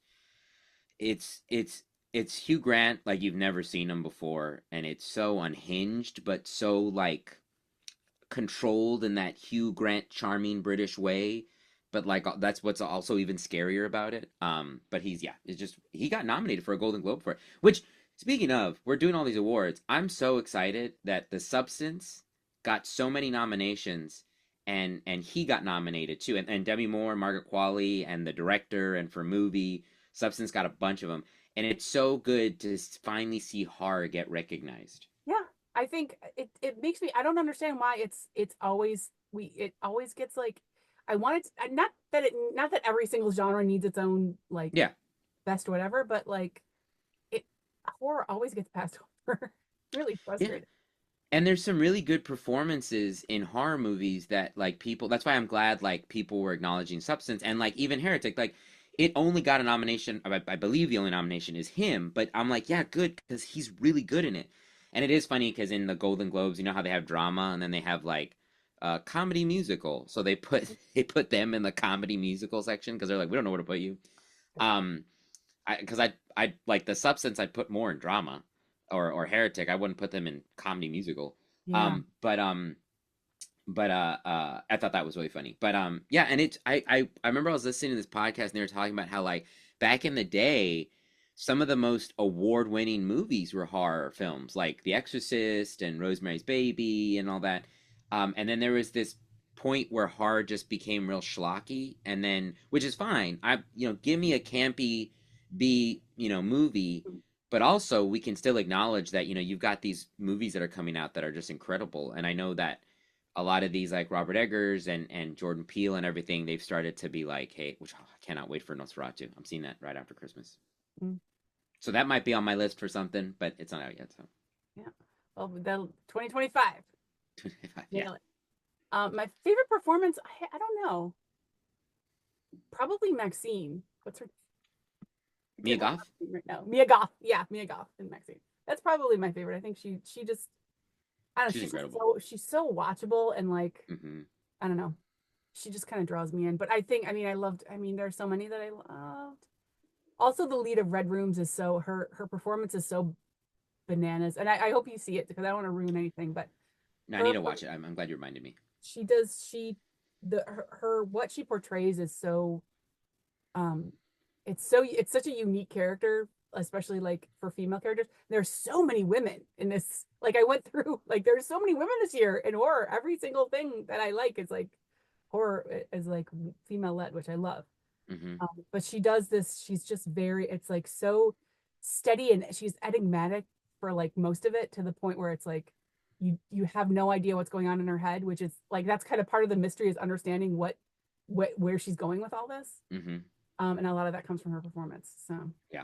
Speaker 2: it's it's it's Hugh Grant like you've never seen him before, and it's so unhinged but so like controlled in that Hugh Grant charming British way. But like that's what's also even scarier about it. But he's yeah, it's just he got nominated for a Golden Globe for it. Which speaking of, we're doing all these awards. I'm so excited that The Substance got so many nominations, and he got nominated too. And Demi Moore, Margaret Qualley, and the director, and for movie Substance got a bunch of them. And it's so good to finally see horror get recognized.
Speaker 1: Yeah, I think it makes me. I don't understand why it's always it always gets like I wanted to, not that every single genre needs its own like
Speaker 2: Yeah,
Speaker 1: best whatever, but like it horror always gets passed over. Really
Speaker 2: yeah.
Speaker 1: frustrated.
Speaker 2: And there's some really good performances in horror movies that like people that's why I'm glad like people were acknowledging Substance, and like even Heretic like it only got a nomination. I believe the only nomination is him, but I'm like yeah good because he's really good in it. And it is funny because in the Golden Globes you know how they have drama and then they have like comedy musical, so they put they put them in the comedy musical section because they're like we don't know where to put you. um because I like The Substance I'd put more in drama, or Heretic I wouldn't put them in comedy musical.
Speaker 1: Yeah.
Speaker 2: But I thought that was really funny. But yeah, and I remember I was listening to this podcast and they were talking about how like back in the day some of the most award-winning movies were horror films like The Exorcist and Rosemary's Baby and all that. And then there was this point where horror just became real schlocky, and then which is fine. Give me a campy B movie, but also we can still acknowledge that you've got these movies that are coming out that are just incredible. And I know that a lot of these like Robert Eggers and Jordan Peele and everything, they've started to be like, hey, which I cannot wait for Nosferatu. I'm seeing that right after Christmas.
Speaker 1: Mm.
Speaker 2: So that might be on my list for something, but it's not out yet. So
Speaker 1: Yeah. Well, the 2025.
Speaker 2: yeah,
Speaker 1: Nail it. My favorite performance, I don't know. Probably Maxine. What's her? I
Speaker 2: Mia
Speaker 1: can't remember
Speaker 2: Goth,
Speaker 1: her name right now. Mia Goth. Yeah, Mia Goth and Maxine. That's probably my favorite. I think she just I don't know,
Speaker 2: she's incredible.
Speaker 1: she's so watchable and like
Speaker 2: Hmm.
Speaker 1: I don't know. She just kind of draws me in. But I think I mean there's so many that I loved. Also the lead of Red Rooms is so her performance is so bananas. And I hope you see it because I don't want to ruin anything, but
Speaker 2: No, I need
Speaker 1: her
Speaker 2: to watch it. I'm glad you reminded me.
Speaker 1: she does her what she portrays is so um it's such a unique character, especially like for female characters. There's so many women in this. Like I went through like there's so many women this year in horror. Every single thing that I like is like horror is like female led, which I love.
Speaker 2: Hmm.
Speaker 1: But she does this. She's just very. It's like so steady, and she's enigmatic for like most of it to the point where it's like you have no idea what's going on in her head, which is like that's kind of part of the mystery is understanding what where she's going with all this.
Speaker 2: Hmm.
Speaker 1: And a lot of that comes from her performance. So
Speaker 2: Yeah,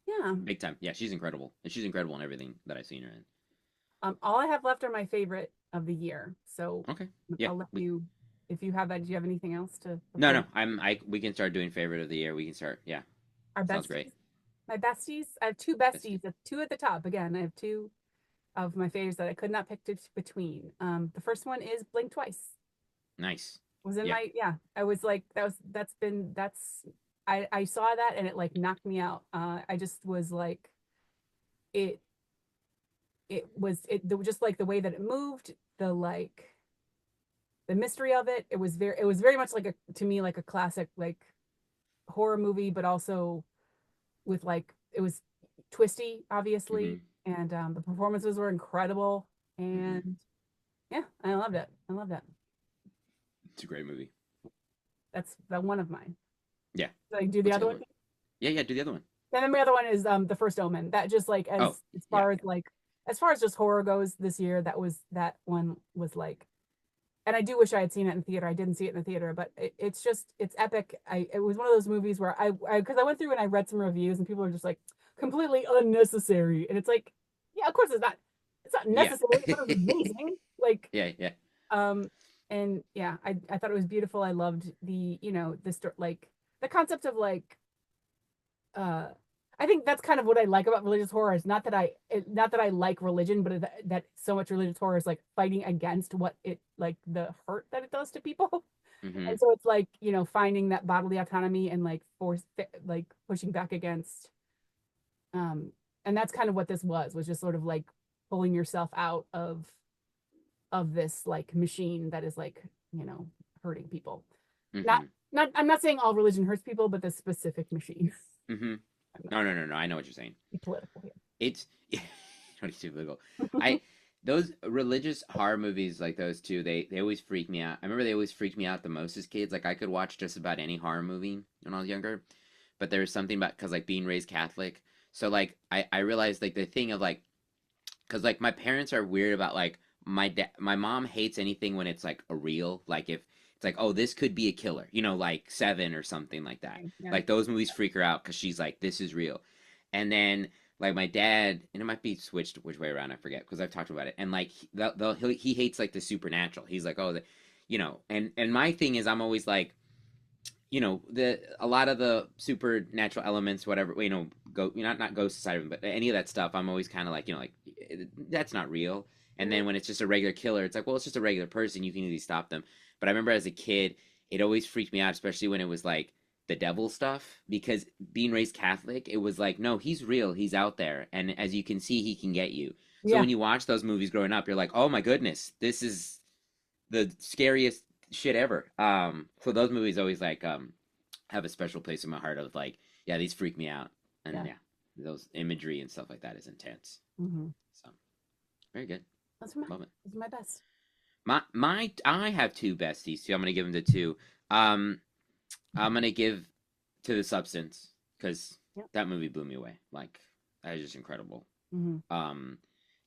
Speaker 1: yeah.
Speaker 2: big time. Yeah, she's incredible, and she's incredible in everything that I've seen her in.
Speaker 1: All I have left are my favorite of the year. So
Speaker 2: Okay. Yeah.
Speaker 1: I'll let you if you have that. Do you have anything else to
Speaker 2: No,
Speaker 1: before
Speaker 2: no. We can start doing favorite of the year. We can start. Yeah.
Speaker 1: our
Speaker 2: Sounds great.
Speaker 1: besties? My besties. I have two
Speaker 2: Besties.
Speaker 1: besties. Two at the top. Again, I have two of my faves that I could not pick between. The first one is Blink Twice.
Speaker 2: Nice.
Speaker 1: Was in
Speaker 2: Yeah.
Speaker 1: my yeah. I was like that's I saw that and it like knocked me out. I just was like it just like the way that it moved, the like the mystery of it. It was very much like a to me like a classic like horror movie, but also with like it was twisty, obviously,
Speaker 2: Hmm.
Speaker 1: and the performances were incredible,
Speaker 2: Hmm.
Speaker 1: and yeah, I loved it. I love that.
Speaker 2: It's a great movie.
Speaker 1: That's the one of mine.
Speaker 2: Yeah.
Speaker 1: Did I do the
Speaker 2: What's the
Speaker 1: other
Speaker 2: other
Speaker 1: one?
Speaker 2: one? Yeah, yeah. Do the other one.
Speaker 1: And then my other one is the First Omen. That just like
Speaker 2: Oh, yeah,
Speaker 1: as far as just horror goes this year, that one was like and I do wish I had seen it in theater. I didn't see it in the theater, but it's just it's epic. It was one of those movies where because I went through and I read some reviews and people are just like completely unnecessary, and it's like, yeah, of course it's not
Speaker 2: Yeah.
Speaker 1: necessary. I thought it was amazing. Like,
Speaker 2: Yeah, yeah.
Speaker 1: um, and yeah, I thought it was beautiful. I loved the the story, like the concept of like uh I think that's kind of what I like about religious horror is not that I like religion, but that so much religious horror is like fighting against what it like the hurt that it does to people.
Speaker 2: Hmm.
Speaker 1: And so it's like, finding that bodily autonomy and like like pushing back against um and that's kind of what this was just sort of like pulling yourself out of this like machine that is like, hurting people. Not
Speaker 2: Hmm.
Speaker 1: not I'm not saying all religion hurts people, but this specific machine.
Speaker 2: Hmm.
Speaker 1: I'm not
Speaker 2: No, no, no, no. I know what you're saying.
Speaker 1: be political here.
Speaker 2: It's don't need to be legal. I those religious horror movies like those two, they always freak me out. I remember they always freaked me out the most as kids. Like I could watch just about any horror movie when I was younger, but there was something about because like being raised Catholic. So like I realized like the thing of like because like my parents are weird about like my mom hates anything when it's like a real like if it's like oh this could be a killer like Seven or something like that
Speaker 1: Yeah.
Speaker 2: like those movies freak her out because she's like this is real and then like my dad and it might be switched which way around I forget because I've talked about it and like he hates like the supernatural he's like oh and my thing is I'm always like the a lot of the supernatural elements whatever go not ghost side of them but any of that stuff I'm always kind of like like that's not real and
Speaker 1: Mhm.
Speaker 2: then when it's just a regular killer it's like well it's just a regular person you can easily stop them but I remember as a kid it always freaked me out especially when it was like the devil stuff because being raised Catholic it was like no he's real he's out there and as you can see he can get you so
Speaker 1: Yeah.
Speaker 2: when you watch those movies growing up you're like oh my goodness this is the scariest shit ever. So those movies always like have a special place in my heart of like, yeah, these freak me out, and
Speaker 1: Yeah.
Speaker 2: yeah, those imagery and stuff like that is intense.
Speaker 1: Hmm.
Speaker 2: So very good, love it.
Speaker 1: Those are my best.
Speaker 2: I have two besties too. I'm gonna give them to two. Um, I'm gonna give to The Substance because
Speaker 1: Yep.
Speaker 2: that movie blew me away. Like that is just incredible.
Speaker 1: Hmm.
Speaker 2: Um,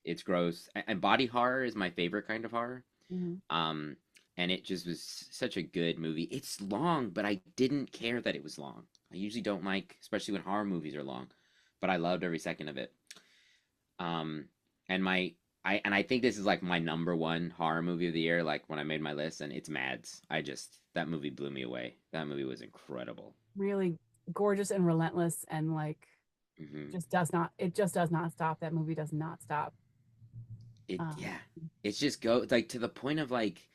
Speaker 2: it's gross and body horror is my favorite kind of horror.
Speaker 1: Hmm.
Speaker 2: Um, and it just was such a good movie. It's long, but I didn't care that it was long. I usually don't like, especially when horror movies are long, but I loved every second of it. Um, and I think this is like my number one horror movie of the year. Like when I made my list, and it's Mads. That movie blew me away. That movie was incredible.
Speaker 1: Really gorgeous and relentless, and like
Speaker 2: Hmm.
Speaker 1: it just does not stop. That movie does not stop. Um,
Speaker 2: Yeah, it's just go like to the point of like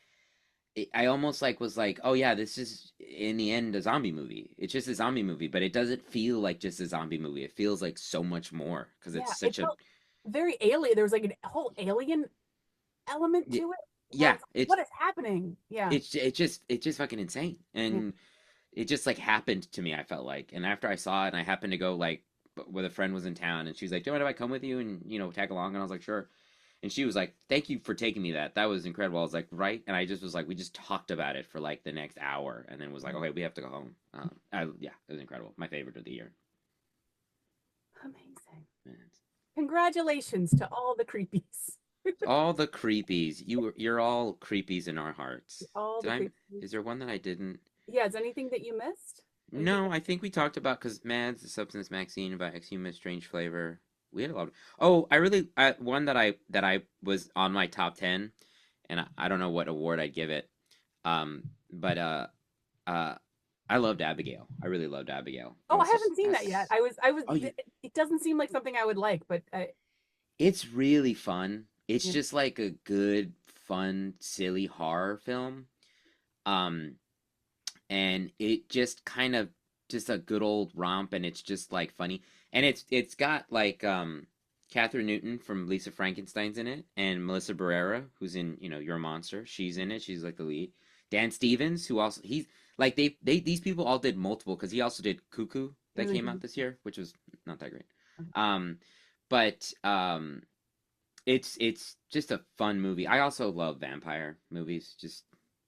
Speaker 2: I almost like was like, oh yeah, this is in the end a zombie movie. It's just a zombie movie, but it doesn't feel like just a zombie movie. It feels like so much more because
Speaker 1: yeah,
Speaker 2: it's
Speaker 1: it
Speaker 2: such a
Speaker 1: felt very alien. There was like a whole alien element
Speaker 2: y-
Speaker 1: to it where
Speaker 2: yeah.
Speaker 1: it's like, what is happening? Yeah.
Speaker 2: It's just fucking insane,
Speaker 1: Yeah.
Speaker 2: and it just like happened to me. I felt like, and after I saw it, and I happened to go like with a friend was in town, and she's like, "Do you mind if I come with you and tag along?" And I was like, "Sure." And she was like, "Thank you for taking me that. That was incredible." I was like, "Right." And I just was like, we just talked about it for like the next hour, and then was like, "Okay, we have to go home." Yeah, it was incredible. My favorite of the year.
Speaker 1: Amazing.
Speaker 2: Man.
Speaker 1: Congratulations to all the creepies.
Speaker 2: All the creepies. You're all creepies in our hearts.
Speaker 1: All
Speaker 2: Did
Speaker 1: the
Speaker 2: I?
Speaker 1: creepies.
Speaker 2: Is there one that I didn't?
Speaker 1: Yeah, is anything that you missed? Anything
Speaker 2: No, I think we talked about because Mads, the Substance Maxine about Exhumus, Strange Flavor. We had a lot of. Oh, one that I was on my top 10, and I don't know what award I'd give it. But uh, I loved Abigail. I really loved Abigail.
Speaker 1: Oh, I haven't seen that yet.
Speaker 2: That's
Speaker 1: I was,
Speaker 2: oh you
Speaker 1: it doesn't seem like something I would like, but
Speaker 2: it's really fun. It's
Speaker 1: yeah,
Speaker 2: just like a good, fun, silly horror film. Um, and it just kind of just a good old romp and it's just like funny and it's got like Catherine Newton from Lisa Frankenstein's in it and Melissa Barrera who's in You're a Monster she's in it she's like the lead Dan Stevens who also he's like they these people all did multiple because he also did Cuckoo that
Speaker 1: really
Speaker 2: came out
Speaker 1: good.
Speaker 2: this year which was not that great um but it's just a fun movie. I also love vampire movies. Just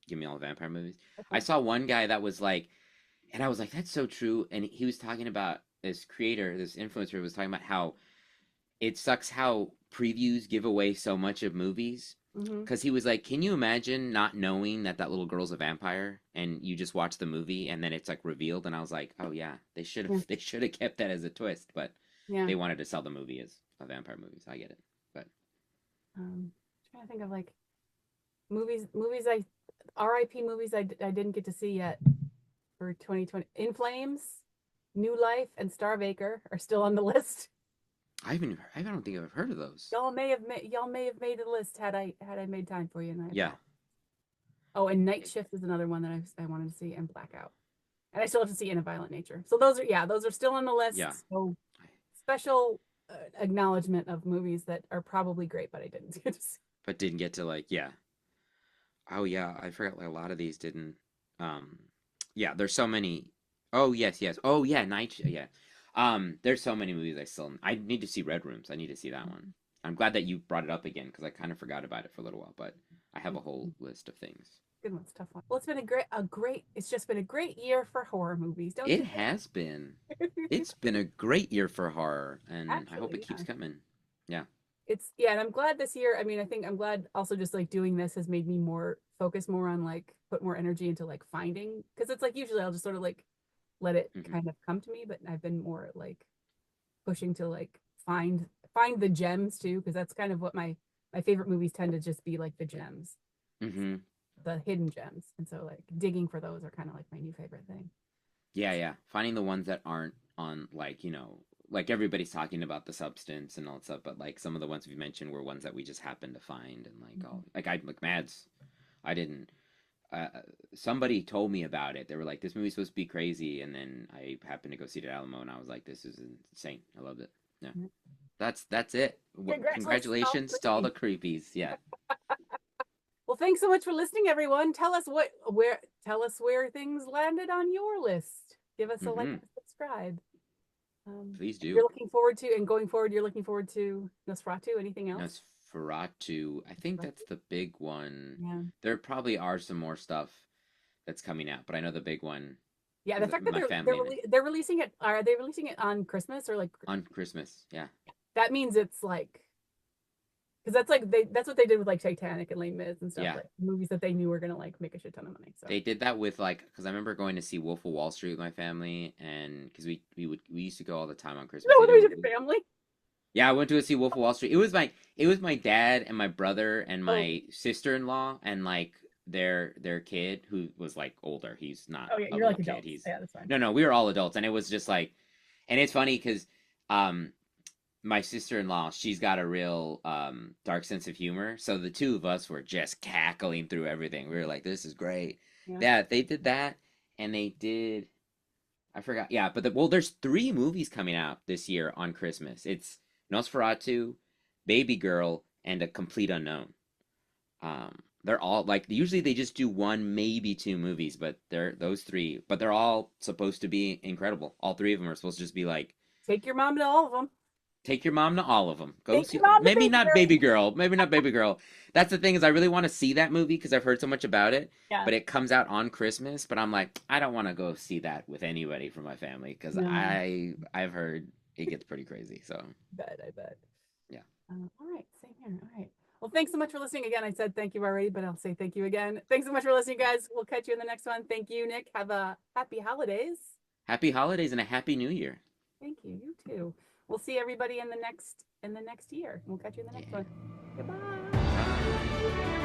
Speaker 2: give me all vampire movies. I
Speaker 1: Okay.
Speaker 2: saw one guy that was like, and I was like, that's so true. And he was talking about this creator, this influencer was talking about how it sucks how previews give away so much of movies
Speaker 1: Hmm.
Speaker 2: because he was like, "Can you imagine not knowing that that little girl's a vampire, and you just watch the movie, and then it's like revealed?" And I was like, "Oh yeah, they should
Speaker 1: Yeah.
Speaker 2: have they should have kept that as a twist, but
Speaker 1: Yeah.
Speaker 2: they wanted to sell the movie as a vampire movie, so I get it." But
Speaker 1: Trying to think of like movies RIP movies I didn't get to see yet for 2020. In Flames, New Life, and Starbaker are still on the list.
Speaker 2: I don't think I've heard of those.
Speaker 1: Y'all may have made the list had I made time for you, and I
Speaker 2: Yeah.
Speaker 1: apologize. Oh, and Night Shift is another one that I wanted to see, and Blackout. And I still have to see In a Violent Nature. So those are still on the list.
Speaker 2: Yeah.
Speaker 1: So special acknowledgement of movies that are probably great, but I didn't get to see.
Speaker 2: But didn't get to like, yeah. Oh yeah, I forgot like a lot of these didn't. Um, yeah, there's so many. Oh yes, yes. Oh yeah, yeah. There's so many movies I need to see Red Rooms. I need to see that one. I'm glad that you brought it up again because I kind of forgot about it for a little while, but I have a whole list of things.
Speaker 1: Good one's tough one. Well, it's been it's just been a great year for horror movies, don't
Speaker 2: It
Speaker 1: you
Speaker 2: has been.
Speaker 1: think?
Speaker 2: It's been a great year for horror, and I hope
Speaker 1: Actually,
Speaker 2: it keeps
Speaker 1: yeah.
Speaker 2: coming. Yeah.
Speaker 1: And I'm glad this year, I mean, I think I'm glad also just like doing this has made me more focus more on like put more energy into like finding, because it's like usually I'll just sort of like let it
Speaker 2: Hmm.
Speaker 1: kind of come to me, but I've been more like pushing to like find the gems too, because that's kind of what my favorite movies tend to just be, like the gems,
Speaker 2: Hmm.
Speaker 1: the hidden gems. And so like digging for those are kind of like my new favorite thing.
Speaker 2: Yeah, yeah. Finding the ones that aren't on like, like everybody's talking about The Substance and all that stuff, but like some of the ones we mentioned were ones that we just happened to find and like
Speaker 1: Mhm.
Speaker 2: all like Mads, I didn't uh somebody told me about it. They were like, this movie's supposed to be crazy, and then I happened to go see it at Alamo and I was like, this is insane. I loved it. Yeah.
Speaker 1: Mhm.
Speaker 2: That's it.
Speaker 1: Congratulations to all
Speaker 2: Congratulations to all
Speaker 1: three.
Speaker 2: the creepies. Yeah.
Speaker 1: Well, thanks so much for listening, everyone. Tell us where things landed on your list. Give us a like
Speaker 2: Hmm.
Speaker 1: and subscribe.
Speaker 2: Please
Speaker 1: And you're
Speaker 2: do.
Speaker 1: looking forward to, and going forward, you're looking forward to Nosferatu. Anything else?
Speaker 2: Nosferatu. I think that's
Speaker 1: Nosferatu?
Speaker 2: the big one.
Speaker 1: Yeah.
Speaker 2: There probably are some more stuff that's coming out, but I know the big one
Speaker 1: Yeah, the
Speaker 2: because
Speaker 1: fact that
Speaker 2: my family and it
Speaker 1: they're releasing it, are they releasing it on Christmas or like
Speaker 2: on Christmas. Yeah,
Speaker 1: that means it's like, because that's like that's what they did with like Titanic and Les Mis and stuff,
Speaker 2: yeah.
Speaker 1: like movies that they knew were gonna like make a shit ton of money. So
Speaker 2: They did that with like because I remember going to see Wolf of Wall Street with my family, and because we used to go all the time on Christmas.
Speaker 1: no,
Speaker 2: They did.
Speaker 1: there's your family.
Speaker 2: Yeah, I went to go see Wolf of Wall Street. It was my dad and my brother and
Speaker 1: Oh,
Speaker 2: my sister-in-law and like their kid who was like older. He's not
Speaker 1: oh yeah,
Speaker 2: a
Speaker 1: you're
Speaker 2: little
Speaker 1: like
Speaker 2: kid.
Speaker 1: adults.
Speaker 2: He's
Speaker 1: Yeah, that's fine.
Speaker 2: no, we were all adults, and it was just like, and it's funny because um my sister-in-law, she's got a real dark sense of humor, so the two of us were just cackling through everything. We were like, this is great.
Speaker 1: Yeah.
Speaker 2: Yeah, they did that, and they did, I forgot. Yeah, but well, there's three movies coming out this year on Christmas. It's Nosferatu, Baby Girl, and A Complete Unknown. They're all like usually they just do one, maybe two movies, but they're those three, but they're all supposed to be incredible. All three of them are supposed to just be like,
Speaker 1: Take your mom to all of them.
Speaker 2: take your mom to all of them. Go
Speaker 1: Take
Speaker 2: see.
Speaker 1: your mom to
Speaker 2: Maybe
Speaker 1: Baby
Speaker 2: not
Speaker 1: Girl.
Speaker 2: Baby Girl. Maybe not Baby Girl. That's the thing is I really want to see that movie because I've heard so much about it.
Speaker 1: Yeah.
Speaker 2: But it comes out on Christmas. But I'm like, I don't want to go see that with anybody from my family because
Speaker 1: No.
Speaker 2: I've heard it gets pretty crazy. So
Speaker 1: I bet.
Speaker 2: yeah.
Speaker 1: All right, same here. All right. Well, thanks so much for listening again. I said thank you already, but I'll say thank you again. Thanks so much for listening, guys. We'll catch you in the next one. Thank you, Nick. Have a happy holidays.
Speaker 2: Happy holidays and a happy new year.
Speaker 1: Thank you. You too. We'll see everybody in the next year. We'll catch you in the next
Speaker 2: Yeah.
Speaker 1: one. Goodbye.
Speaker 2: Bye.